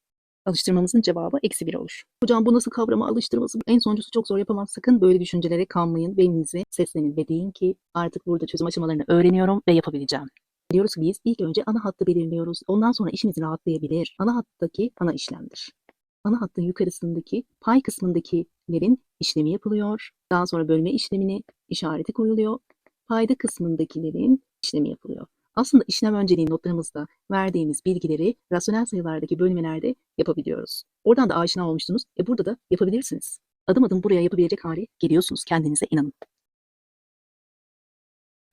A: Alıştırmamızın cevabı eksi 1 olur. Hocam bu nasıl kavrama alıştırması? En sonuncusu çok zor, yapamaz. Sakın böyle düşüncelere kanmayın. Beyninize seslenin ve deyin ki artık burada çözüm aşamalarını öğreniyorum ve yapabileceğim. Diyoruz ki biz ilk önce ana hattı belirliyoruz. Ondan sonra işimiz rahatlayabilir. Ana hattaki ana işlemdir. Ana hattın yukarısındaki pay kısmındakilerin işlemi yapılıyor. Daha sonra bölme işlemini işareti koyuluyor. Payda kısmındakilerin işlemi yapılıyor. Aslında işlem önceliği notlarımızda verdiğimiz bilgileri rasyonel sayılardaki bölmelerde yapabiliyoruz. Oradan da aşina olmuştunuz. Burada da yapabilirsiniz. Adım adım buraya yapabilecek hale geliyorsunuz. Kendinize inanın.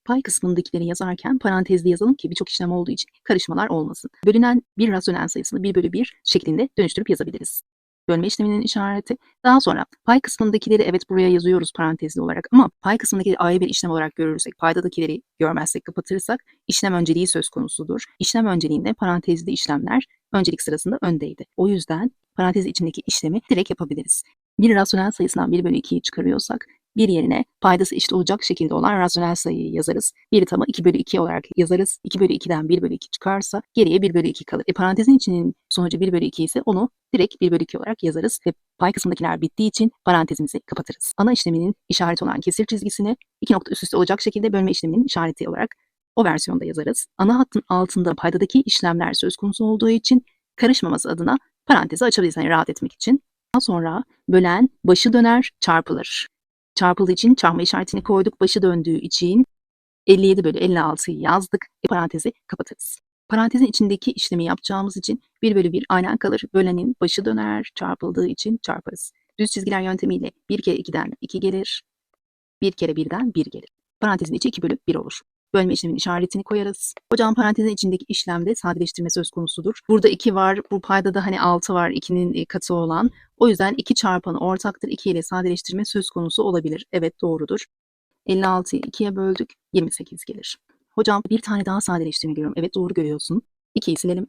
A: Pay kısmındakileri yazarken parantezli yazalım ki birçok işlem olduğu için karışmalar olmasın. Bölünen bir rasyonel sayısını 1 bölü 1 şeklinde dönüştürüp yazabiliriz. Bölme işleminin işareti. Daha sonra pay kısmındakileri evet buraya yazıyoruz parantezli olarak, ama pay kısmındakileri ayrı bir işlem olarak görürsek, paydadakileri görmezsek, kapatırsak işlem önceliği söz konusudur. İşlem önceliğinde parantezli işlemler öncelik sırasında öndeydi. O yüzden parantez içindeki işlemi direkt yapabiliriz. Bir rasyonel sayısından 1 bölü 2'yi çıkarıyorsak bir yerine paydası eşit olacak şekilde olan rasyonel sayıyı yazarız. Bir tamı 2 bölü 2 olarak yazarız. 2 bölü 2'den 1 bölü 2 çıkarsa geriye 1 bölü 2 kalır. Parantezin içinin sonucu 1 bölü 2 ise onu direkt 1 bölü 2 olarak yazarız ve pay kısmındakiler bittiği için parantezimizi kapatırız. Ana işleminin işareti olan kesir çizgisini 2 nokta üst üste olacak şekilde bölme işleminin işareti olarak o versiyonda yazarız. Ana hattın altında paydadaki işlemler söz konusu olduğu için karışmaması adına parantezi açabiliriz, yani rahat etmek için. Daha sonra bölen başı döner, çarpılır. Çarpıldığı için çarpma işaretini koyduk. Başı döndüğü için 57 bölü 56'yı yazdık. Parantezi kapatırız. Parantezin içindeki işlemi yapacağımız için 1 bölü 1 aynen kalır. Bölenin başı döner. Çarpıldığı için çarparız. Düz çizgiler yöntemiyle 1 kere 2'den 2 gelir. 1 kere 1'den 1 gelir. Parantezin içi 2 bölü 1 olur. Bölme işleminin işaretini koyarız. Hocam parantezin içindeki işlemde sadeleştirme söz konusudur. Burada 2 var. Bu payda da hani 6 var. 2'nin katı olan. O yüzden 2 çarpanı ortaktır. 2 ile sadeleştirme söz konusu olabilir. Evet, doğrudur. 56'yı 2'ye böldük. 28 gelir. Hocam bir tane daha sadeleştirme görüyorum. Evet, doğru görüyorsun. 2'yi silelim.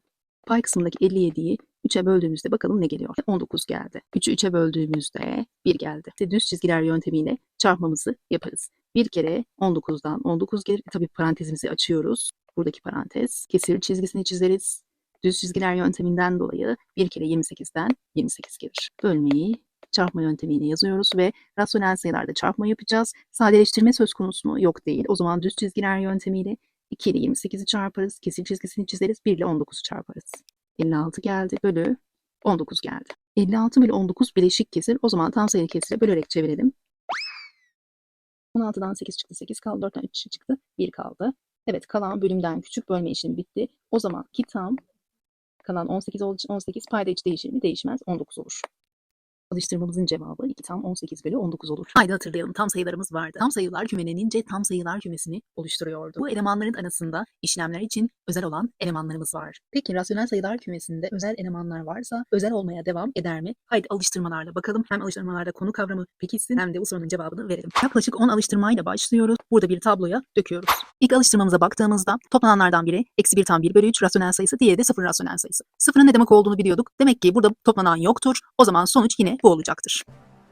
A: Pay kısmındaki 57'yi 3'e böldüğümüzde bakalım ne geliyor? 19 geldi. 3'ü 3'e böldüğümüzde 1 geldi. İşte düz çizgiler yöntemiyle çarpmamızı yaparız. Bir kere 19'dan 19 gelir. Tabii parantezimizi açıyoruz. Buradaki parantez. Kesir çizgisini çizeriz. Düz çizgiler yönteminden dolayı bir kere 28'den 28 gelir. Bölmeyi çarpma yöntemiyle yazıyoruz ve rasyonel sayılarda çarpma yapacağız. Sadeleştirme söz konusu mu? Yok değil. O zaman düz çizgiler yöntemiyle 2 ile 28'i çarparız. Kesir çizgisini çizeriz. 1 ile 19'u çarparız. 56 geldi bölü 19 geldi. 56 bölü 19 bileşik kesir. O zaman tam sayılı kesire bölerek çevirelim. 16'dan 8 çıktı. 8 kaldı. 4'ten 3 çıktı. 1 kaldı. Evet, kalan bölümden küçük, bölme işlemi bitti. O zaman ki tam kalan 18 olduğu için 18 payda hiç değişir mi? Değişmez. 19 olur. Alıştırmamızın cevabı 2 tam 18 bölü 19 olur. Haydi hatırlayalım, tam sayılarımız vardı. Tam sayılar kümelennince tam sayılar kümesini oluşturuyordu. Bu elemanların arasında işlemler için özel olan elemanlarımız var. Peki rasyonel sayılar kümesinde özel elemanlar varsa özel olmaya devam eder mi? Haydi alıştırmalarla bakalım. Hem alıştırmalarda konu kavramı pekişsin hem de bu sorunun cevabını verelim. Yaklaşık 10 alıştırmayla başlıyoruz. Burada bir tabloya döküyoruz. İlk alıştırmamıza baktığımızda toplananlardan biri -1 tam 1 bölü 3 rasyonel sayısı, diğeri de 0 rasyonel sayısı. Sıfırın ne demek olduğunu biliyorduk. Demek ki burada toplanan yoktur. O zaman sonuç yine bu olacaktır.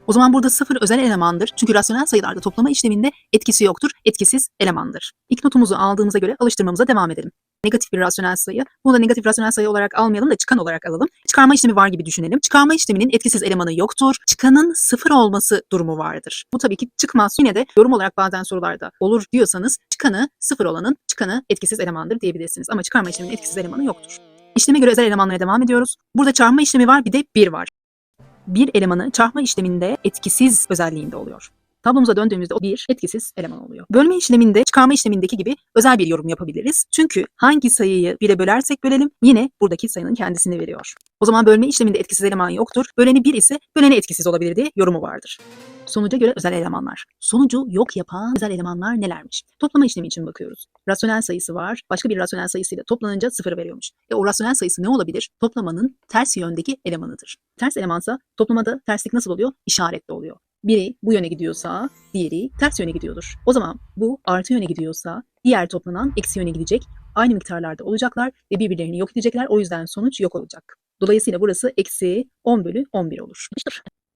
A: O zaman burada 0 özel elemandır. Çünkü rasyonel sayılarda toplama işleminde etkisi yoktur. Etkisiz elemandır. İlk notumuzu aldığımıza göre alıştırmamıza devam edelim. Negatif bir rasyonel sayı. Bunu da negatif rasyonel sayı olarak almayalım da çıkan olarak alalım. Çıkarma işlemi var gibi düşünelim. Çıkarma işleminin etkisiz elemanı yoktur. Çıkanın 0 olması durumu vardır. Bu tabii ki çıkmaz. Yine de yorum olarak bazen sorularda olur diyorsanız çıkanı 0 olanın çıkanı etkisiz elemandır diyebilirsiniz. Ama çıkarma işleminin etkisiz elemanı yoktur. İşleme göre özel elemanlara devam ediyoruz. Burada çarpma işlemi var, bir de 1 var. Bir elemanı çarpma işleminde etkisiz özelliğinde oluyor. Tablomuza döndüğümüzde o bir etkisiz eleman oluyor. Bölme işleminde çıkarma işlemindeki gibi özel bir yorum yapabiliriz. Çünkü hangi sayıyı 1'e bölersek bölelim yine buradaki sayının kendisini veriyor. O zaman bölme işleminde etkisiz eleman yoktur. Böleni 1 ise böleni etkisiz olabilir diye yorumu vardır. Sonuca göre özel elemanlar. Sonucu yok yapan özel elemanlar nelermiş? Toplama işlemi için bakıyoruz. Rasyonel sayısı var. Başka bir rasyonel sayısıyla toplanınca 0 veriyormuş. O rasyonel sayısı ne olabilir? Toplamanın ters yöndeki elemanıdır. Ters elemansa toplamada terslik nasıl oluyor? İşaretli oluyor. Biri bu yöne gidiyorsa diğeri ters yöne gidiyordur. O zaman bu artı yöne gidiyorsa diğer toplanan eksi yöne gidecek. Aynı miktarlarda olacaklar ve birbirlerini yok edecekler. O yüzden sonuç yok olacak. Dolayısıyla burası eksi 10 bölü 11 olur.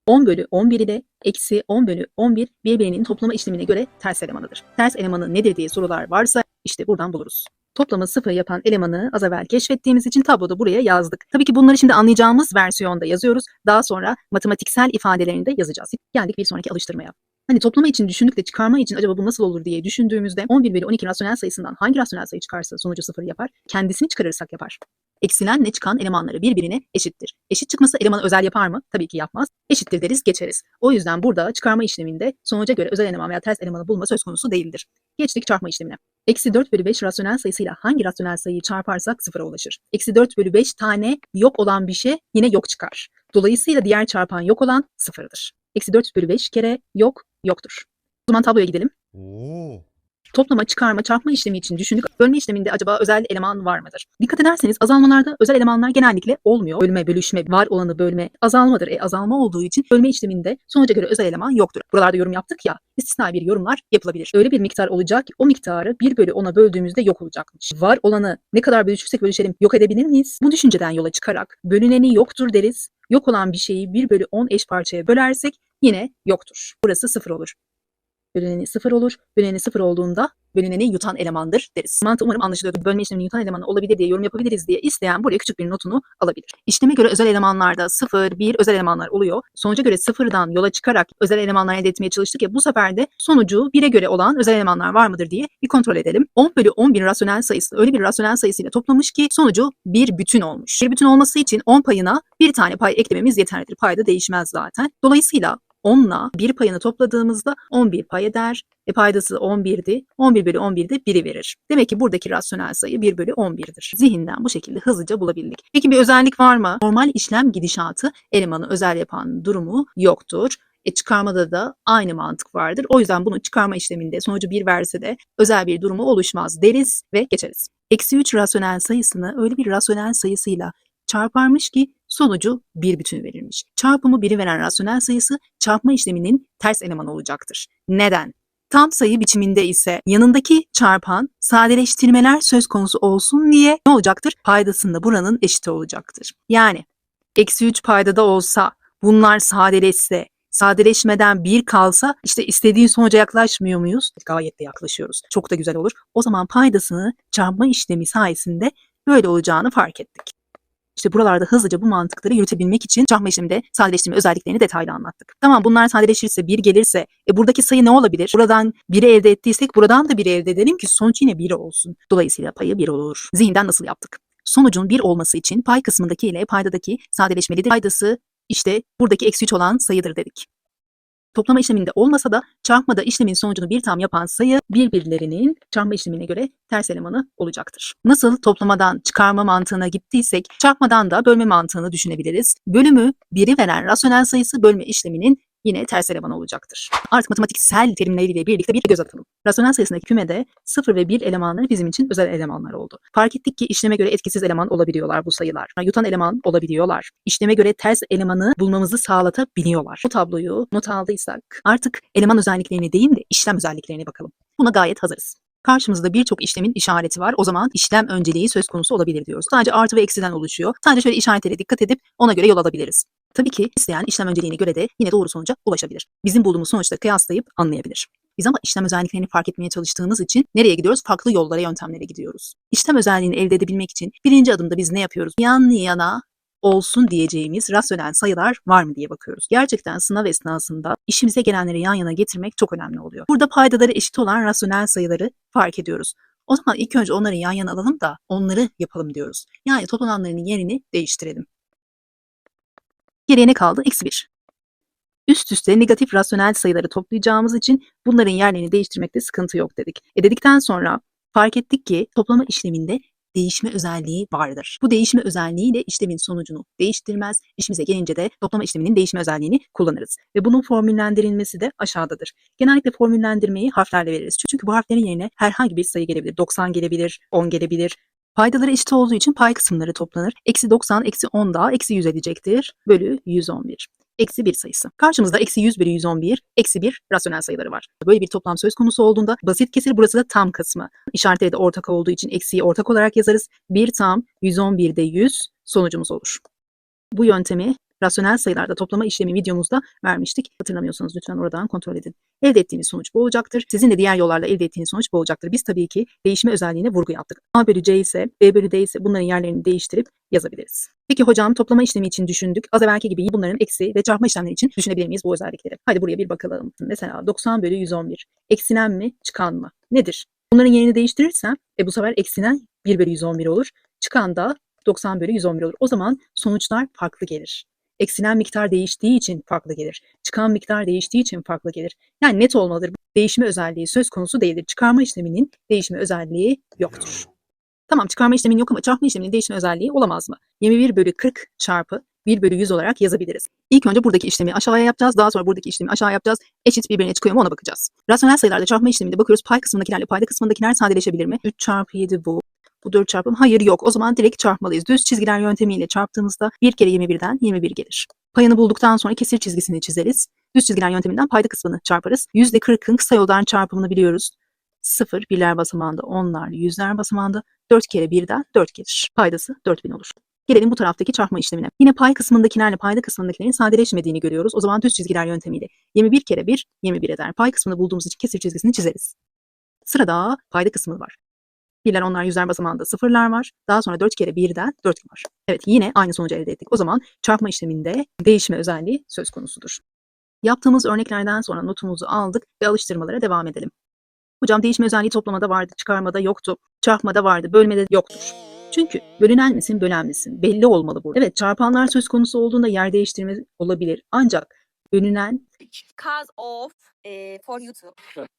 A: 10 bölü 11 ile eksi 10 bölü 11 birbirinin toplama işlemine göre ters elemanıdır. Ters elemanı nedir diye sorular varsa işte buradan buluruz. Toplamı 0 yapan elemanı az evvel keşfettiğimiz için tabloda buraya yazdık. Tabii ki bunları şimdi anlayacağımız versiyonda yazıyoruz. Daha sonra matematiksel ifadelerini de yazacağız. Geldik bir sonraki alıştırmaya. Hani toplama için düşündük de çıkarma için acaba bu nasıl olur diye düşündüğümüzde 11 bölü 12 rasyonel sayısından hangi rasyonel sayı çıkarsa sonucu 0 yapar? Kendisini çıkarırsak yapar. Eksilenle çıkan elemanları birbirine eşittir. Eşit çıkması elemanı özel yapar mı? Tabii ki yapmaz. Eşittir deriz, geçeriz. O yüzden burada çıkarma işleminde sonuca göre özel eleman veya ters elemanı bulma söz konusu değildir. Geçtik çarpma işlemine. Eksi 4 bölü 5 rasyonel sayısıyla hangi rasyonel sayıyı çarparsak 0'a ulaşır? Eksi 4 bölü 5 tane yok olan bir şey yine yok çıkar. Dolayısıyla diğer çarpan yok olan 0'dır. Eksi 4 bölü 5 kere yok yoktur. O zaman tabloya gidelim. Toplama, çıkarma, çarpma işlemi için düşündük. Bölme işleminde acaba özel eleman var mıdır? Dikkat ederseniz azalmalarda özel elemanlar genellikle olmuyor. Bölme, bölüşme, var olanı bölme azalmadır. Azalma olduğu için bölme işleminde sonuca göre özel eleman yoktur. Buralarda yorum yaptık ya, istisnai bir yorumlar yapılabilir. Öyle bir miktar olacak ki o miktarı 1 bölü 10'a böldüğümüzde yok olacakmış. Var olanı ne kadar bölüşürsek bölüşelim yok edebilir miyiz? Bu düşünceden yola çıkarak bölüneni yoktur deriz. Yok olan bir şeyi 1 bölü 10 eş parçaya bölersek yine yoktur. Burası 0 olur. Bölüneni 0 olur. Bölüneni 0 olduğunda bölüneni yutan elemandır deriz. Mantığı umarım anlaşılıyordur. Bölme işlemini yutan elemanı olabilir diye yorum yapabiliriz diye isteyen buraya küçük bir notunu alabilir. İşleme göre özel elemanlarda 0, 1 özel elemanlar oluyor. Sonuca göre 0'dan yola çıkarak özel elemanlar elde etmeye çalıştık ya, bu sefer de sonucu 1'e göre olan özel elemanlar var mıdır diye bir kontrol edelim. 10 bölü 11 rasyonel sayısı öyle bir rasyonel sayısıyla toplamış ki sonucu bir bütün olmuş. Bir bütün olması için 10 payına bir tane pay eklememiz yeterlidir. Payda değişmez zaten. Dolayısıyla 10'la 1 payını topladığımızda 11 pay eder. Paydası 11'di. 11 bölü 11 de 1'i verir. Demek ki buradaki rasyonel sayı 1 bölü 11'dir. Zihinden bu şekilde hızlıca bulabildik. Peki bir özellik var mı? Normal işlem gidişatı elemanı özel yapan durumu yoktur. Çıkarmada da aynı mantık vardır. O yüzden bunu çıkarma işleminde sonucu 1 verse de özel bir durumu oluşmaz deriz ve geçeriz. Eksi 3 rasyonel sayısını öyle bir rasyonel sayısıyla çarparmış ki sonucu bir bütün verilmiş. Çarpımı 1'i veren rasyonel sayısı çarpma işleminin ters elemanı olacaktır. Neden? Tam sayı biçiminde ise yanındaki çarpan sadeleştirmeler söz konusu olsun diye ne olacaktır? Paydasında buranın eşiti olacaktır. Yani eksi 3 paydada olsa bunlar sadeleşse sadeleşmeden 1 kalsa işte istediğin sonuca yaklaşmıyor muyuz? Gayet de yaklaşıyoruz. Çok da güzel olur. O zaman paydasını çarpma işlemi sayesinde böyle olacağını fark ettik. İşte buralarda hızlıca bu mantıkları yürütebilmek için çarpma işleminde sadeleştirme özelliklerini detaylı anlattık. Tamam, bunlar sadeleşirse 1 gelirse buradaki sayı ne olabilir? Buradan 1'i elde ettiysek buradan da 1'i elde edelim ki sonuç yine 1 olsun. Dolayısıyla payı 1 olur. Zihinden nasıl yaptık? Sonucun 1 olması için pay kısmındaki ile paydadaki sadeleşmelidir. Paydası işte buradaki -3 olan sayıdır dedik. Toplama işleminde olmasa da çarpmada işlemin sonucunu 1 tam yapan sayı birbirlerinin çarpma işlemine göre ters elemanı olacaktır. Nasıl toplamadan çıkarma mantığına gittiysek çarpmadan da bölme mantığını düşünebiliriz. Bölümü 1'i veren rasyonel sayısı bölme işleminin yine ters elemanı olacaktır. Artık matematiksel terimleriyle birlikte bir göz atalım. Rasyonel sayısındaki kümede 0 ve 1 elemanları bizim için özel elemanlar oldu. Fark ettik ki işleme göre etkisiz eleman olabiliyorlar bu sayılar. Yutan eleman olabiliyorlar. İşleme göre ters elemanı bulmamızı sağlatabiliyorlar. Bu tabloyu not aldıysak artık eleman özelliklerine değil de işlem özelliklerine bakalım. Buna gayet hazırız. Karşımızda birçok işlemin işareti var. O zaman işlem önceliği söz konusu olabilir diyoruz. Sadece artı ve eksiden oluşuyor. Sadece şöyle işaretlere dikkat edip ona göre yol alabiliriz. Tabii ki isteyen işlem önceliğine göre de yine doğru sonuca ulaşabilir. Bizim bulduğumuz sonuçla kıyaslayıp anlayabilir. Biz ama işlem özelliklerini fark etmeye çalıştığımız için nereye gidiyoruz? Farklı yollara, yöntemlere gidiyoruz. İşlem özelliğini elde edebilmek için birinci adımda biz ne yapıyoruz? Yan yana olsun diyeceğimiz rasyonel sayılar var mı diye bakıyoruz. Gerçekten sınav esnasında işimize gelenleri yan yana getirmek çok önemli oluyor. Burada paydaları eşit olan rasyonel sayıları fark ediyoruz. O zaman ilk önce onları yan yana alalım da onları yapalım diyoruz. Yani toplananlarının yerini değiştirelim. Geriye ne kaldı? -1. Üst üste negatif rasyonel sayıları toplayacağımız için bunların yerlerini değiştirmekte sıkıntı yok dedik. Dedikten sonra fark ettik ki toplama işleminde değişme özelliği vardır. Bu değişme özelliğiyle işlemin sonucunu değiştirmez. İşimize gelince de toplama işleminin değişme özelliğini kullanırız. Ve bunun formüllendirilmesi de aşağıdadır. Genellikle formüllendirmeyi harflerle veririz. Çünkü bu harflerin yerine herhangi bir sayı gelebilir. 90 gelebilir, 10 gelebilir. Paydaları eşit olduğu için pay kısımları toplanır. -90, -10 daha -100 edecektir. Bölü 111. -1 sayısı. Karşımızda -100 bölü 111, -1 rasyonel sayıları var. Böyle bir toplam söz konusu olduğunda basit kesir, burası da tam kısmı. İşaretleri de ortak olduğu için eksiği ortak olarak yazarız. 1 tam 111'de 100 sonucumuz olur. Bu yöntemi rasyonel sayılarda toplama işlemi videomuzda vermiştik. Hatırlamıyorsanız lütfen oradan kontrol edin. Elde ettiğiniz sonuç bu olacaktır. Sizin de diğer yollarla elde ettiğiniz sonuç bu olacaktır. Biz tabii ki değişme özelliğine vurgu yaptık. A bölü C ise, B bölü D ise bunların yerlerini değiştirip yazabiliriz. Peki hocam, toplama işlemi için düşündük. Az evvelki gibi bunların eksi ve çarpma işlemleri için düşünebilir miyiz bu özellikleri? Hadi buraya bir bakalım. Mesela 90 bölü 111. Eksinen mi, çıkan mı? Nedir? Bunların yerini değiştirirsem bu sefer eksinen 1 bölü 111 olur. Çıkan da 90 bölü 111 olur. O zaman sonuçlar farklı gelir. Eksinen miktar değiştiği için farklı gelir. Çıkan miktar değiştiği için farklı gelir. Yani net olmalıdır. Değişme özelliği söz konusu değildir. Çıkarma işleminin değişme özelliği yoktur. Tamam, çıkarma işleminin yok ama çarpma işleminin değişme özelliği olamaz mı? 21 bölü 40 çarpı 1 bölü 100 olarak yazabiliriz. İlk önce buradaki işlemi aşağıya yapacağız. Daha sonra buradaki işlemi aşağı yapacağız. Eşit birbirine çıkıyor mu ona bakacağız. Rasyonel sayılarda çarpma işleminde bakıyoruz. Pay kısmındakilerle payda kısmındakiler sadeleşebilir mi? 3 çarpı 7 bu. Bu 4 çarpım. Hayır, yok. O zaman direkt çarpmalıyız. Düz çizgiler yöntemiyle çarptığımızda 1 kere 21'den 21 gelir. Payını bulduktan sonra kesir çizgisini çizeriz. Düz çizgiler yönteminden payda kısmını çarparız. %40'ın kısa yoldan çarpımını biliyoruz. 0, birler basamağında, onlar, yüzler basamağında 4 kere 1'den 4 gelir. Paydası 4000 olur. Gelelim bu taraftaki çarpma işlemine. Yine pay kısmındakilerle payda kısmındakilerin sadeleşmediğini görüyoruz. O zaman düz çizgiler yöntemiyle 21 kere 1 21 eder. Pay kısmını bulduğumuz için kesir çizgisini çizeriz. Sırada payda kısmı var. Birler, onlar, yüzler basamağında sıfırlar var. Daha sonra 4 kere 1'den 4 var. Evet, yine aynı sonucu elde ettik. O zaman çarpma işleminde değişme özelliği söz konusudur. Yaptığımız örneklerden sonra notumuzu aldık ve alıştırmalara devam edelim. Hocam, değişme özelliği toplamada vardı, çıkarmada yoktu, çarpmada vardı, bölmede yoktur. Çünkü bölünen misin, bölen misin? Belli olmalı burada. Evet, çarpanlar söz konusu olduğunda yer değiştirme olabilir. Ancak bölünen
B: Because of for YouTube.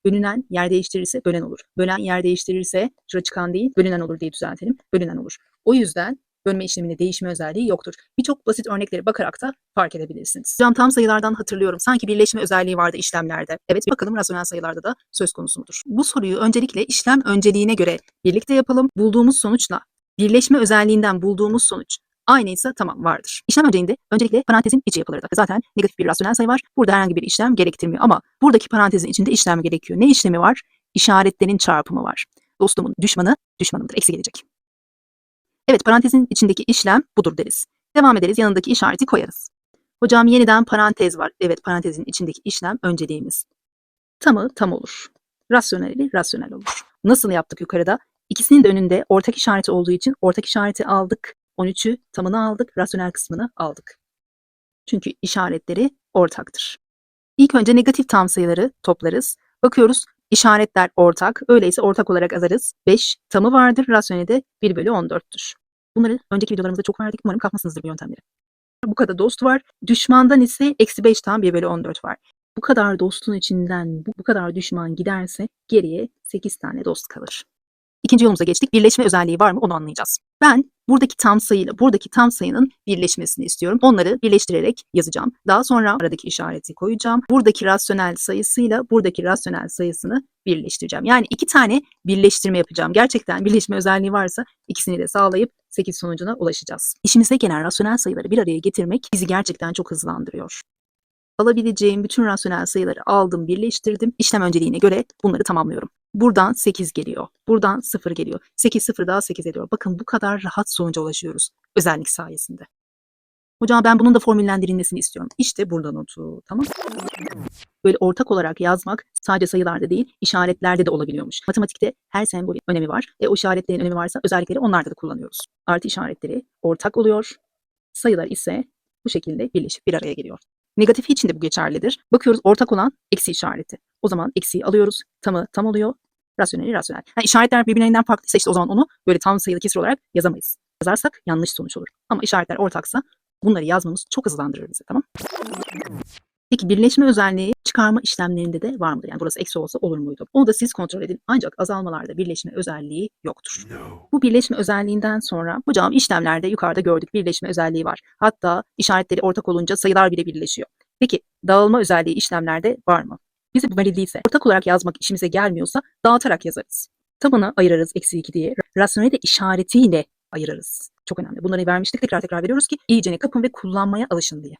A: Bölünen yer değiştirirse bölen olur. Bölen yer değiştirirse şurada çıkan değil, bölünen olur diye düzeltelim. Bölünen olur. O yüzden bölme işleminde değişme özelliği yoktur. Birçok basit örneklere bakarak da fark edebilirsiniz. Hocam, tam sayılardan hatırlıyorum. Sanki birleşme özelliği vardı işlemlerde. Evet, bakalım rasyonel sayılarda da söz konusu mudur? Bu soruyu öncelikle işlem önceliğine göre birlikte yapalım. Bulduğumuz sonuçla birleşme özelliğinden bulduğumuz sonuç aynıysa tamam, vardır. İşlem önceliğinde öncelikle parantezin içi yapılırdı. Zaten negatif bir rasyonel sayı var. Burada herhangi bir işlem gerektirmiyor ama buradaki parantezin içinde işlem gerekiyor. Ne işlemi var? İşaretlerin çarpımı var. Dostumun düşmanı düşmanımdır. Eksi gelecek. Evet, parantezin içindeki işlem budur deriz. Devam ederiz. Yanındaki işareti koyarız. Hocam yeniden parantez var. Evet, parantezin içindeki işlem önceliğimiz. Tamı tam olur. Rasyoneli rasyonel olur. Nasıl yaptık yukarıda? İkisinin de önünde ortak işareti olduğu için ortak işareti aldık. 13'ü tamını aldık, rasyonel kısmını aldık. Çünkü işaretleri ortaktır. İlk önce negatif tam sayıları toplarız. Bakıyoruz işaretler ortak. Öyleyse ortak olarak alırız. 5 tamı vardır. Rasyoneli de 1/14'tür. Bunları önceki videolarımızda çok verdik. Umarım kapmasınızdır bu yöntemleri. Bu kadar dost var. Düşmandan ise -5 tam 1/14 var. Bu kadar dostun içinden bu kadar düşman giderse geriye 8 tane dost kalır. İkinci yolumuza geçtik. Birleşme özelliği var mı onu anlayacağız. Ben buradaki tam sayıyla buradaki tam sayının birleşmesini istiyorum. Onları birleştirerek yazacağım. Daha sonra aradaki işareti koyacağım. Buradaki rasyonel sayısıyla buradaki rasyonel sayısını birleştireceğim. Yani 2 tane birleştirme yapacağım. Gerçekten birleşme özelliği varsa ikisini de sağlayıp 8 sonucuna ulaşacağız. İşimize gelen rasyonel sayıları bir araya getirmek bizi gerçekten çok hızlandırıyor. Alabileceğim bütün rasyonel sayıları aldım, birleştirdim. İşlem önceliğine göre bunları tamamlıyorum. Buradan 8 geliyor. Buradan 0 geliyor. 8 0 daha 8 ediyor. Bakın bu kadar rahat sonuca ulaşıyoruz özellik sayesinde. Hocam ben bunun da formüllendirilmesini istiyorum. İşte burada notu. Tamam. Böyle ortak olarak yazmak sadece sayılarda değil, işaretlerde de olabiliyormuş. Matematikte her sembolün önemi var. O işaretlerin önemi varsa özellikleri onlarda da kullanıyoruz. Artı işaretleri ortak oluyor. Sayılar ise bu şekilde birleşip bir araya geliyor. Negatif için de bu geçerlidir. Bakıyoruz ortak olan eksi işareti. O zaman eksiyi alıyoruz. Tamı tam oluyor. Rasyoneli rasyonel. Yani işaretler birbirlerinden farklıysa işte o zaman onu böyle tam sayılı kesir olarak yazamayız. Yazarsak yanlış sonuç olur. Ama işaretler ortaksa bunları yazmamız çok hızlandırır bizi. Tamam. Peki birleşme özelliği çıkarma işlemlerinde de var mıdır? Yani burası eksi olsa olur muydu? Onu da siz kontrol edin. Ancak azalmalarda birleşme özelliği yoktur. Bu birleşme özelliğinden sonra hocam işlemlerde yukarıda gördük birleşme özelliği var. Hatta işaretleri ortak olunca sayılar bile birleşiyor. Peki dağılma özelliği işlemlerde var mı? Bize bu verildiyse ortak olarak yazmak işimize gelmiyorsa dağıtarak yazarız. Tabanı ayırırız -2 diye. Rasyoneli de işaretiyle ayırırız. Çok önemli. Bunları vermiştik. Tekrar veriyoruz ki iyicene kapın ve kullanmaya alışın diye.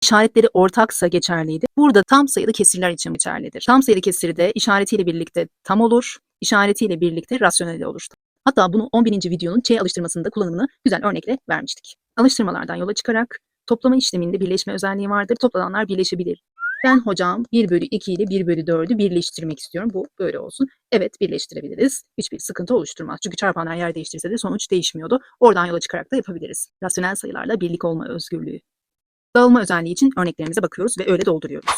A: İşaretleri ortaksa geçerliydi. Burada tam sayılı kesirler için geçerlidir. Tam sayılı kesiri de işaretiyle birlikte tam olur, işaretiyle birlikte rasyonel olur. Hatta bunu 11. videonun Ç alıştırmasında kullanımını güzel örnekle vermiştik. Alıştırmalardan yola çıkarak toplama işleminde birleşme özelliği vardır. Toplananlar birleşebilir. Ben hocam 1/2 ile 1/4'ü birleştirmek istiyorum. Bu böyle olsun. Evet birleştirebiliriz. Hiçbir sıkıntı oluşturmaz. Çünkü çarpanlar yer değiştirse de sonuç değişmiyordu. Oradan yola çıkarak da yapabiliriz. Rasyonel sayılarla birlik olma özgürlüğü. Dağılma özelliği için örneklerimize bakıyoruz ve öyle dolduruyoruz.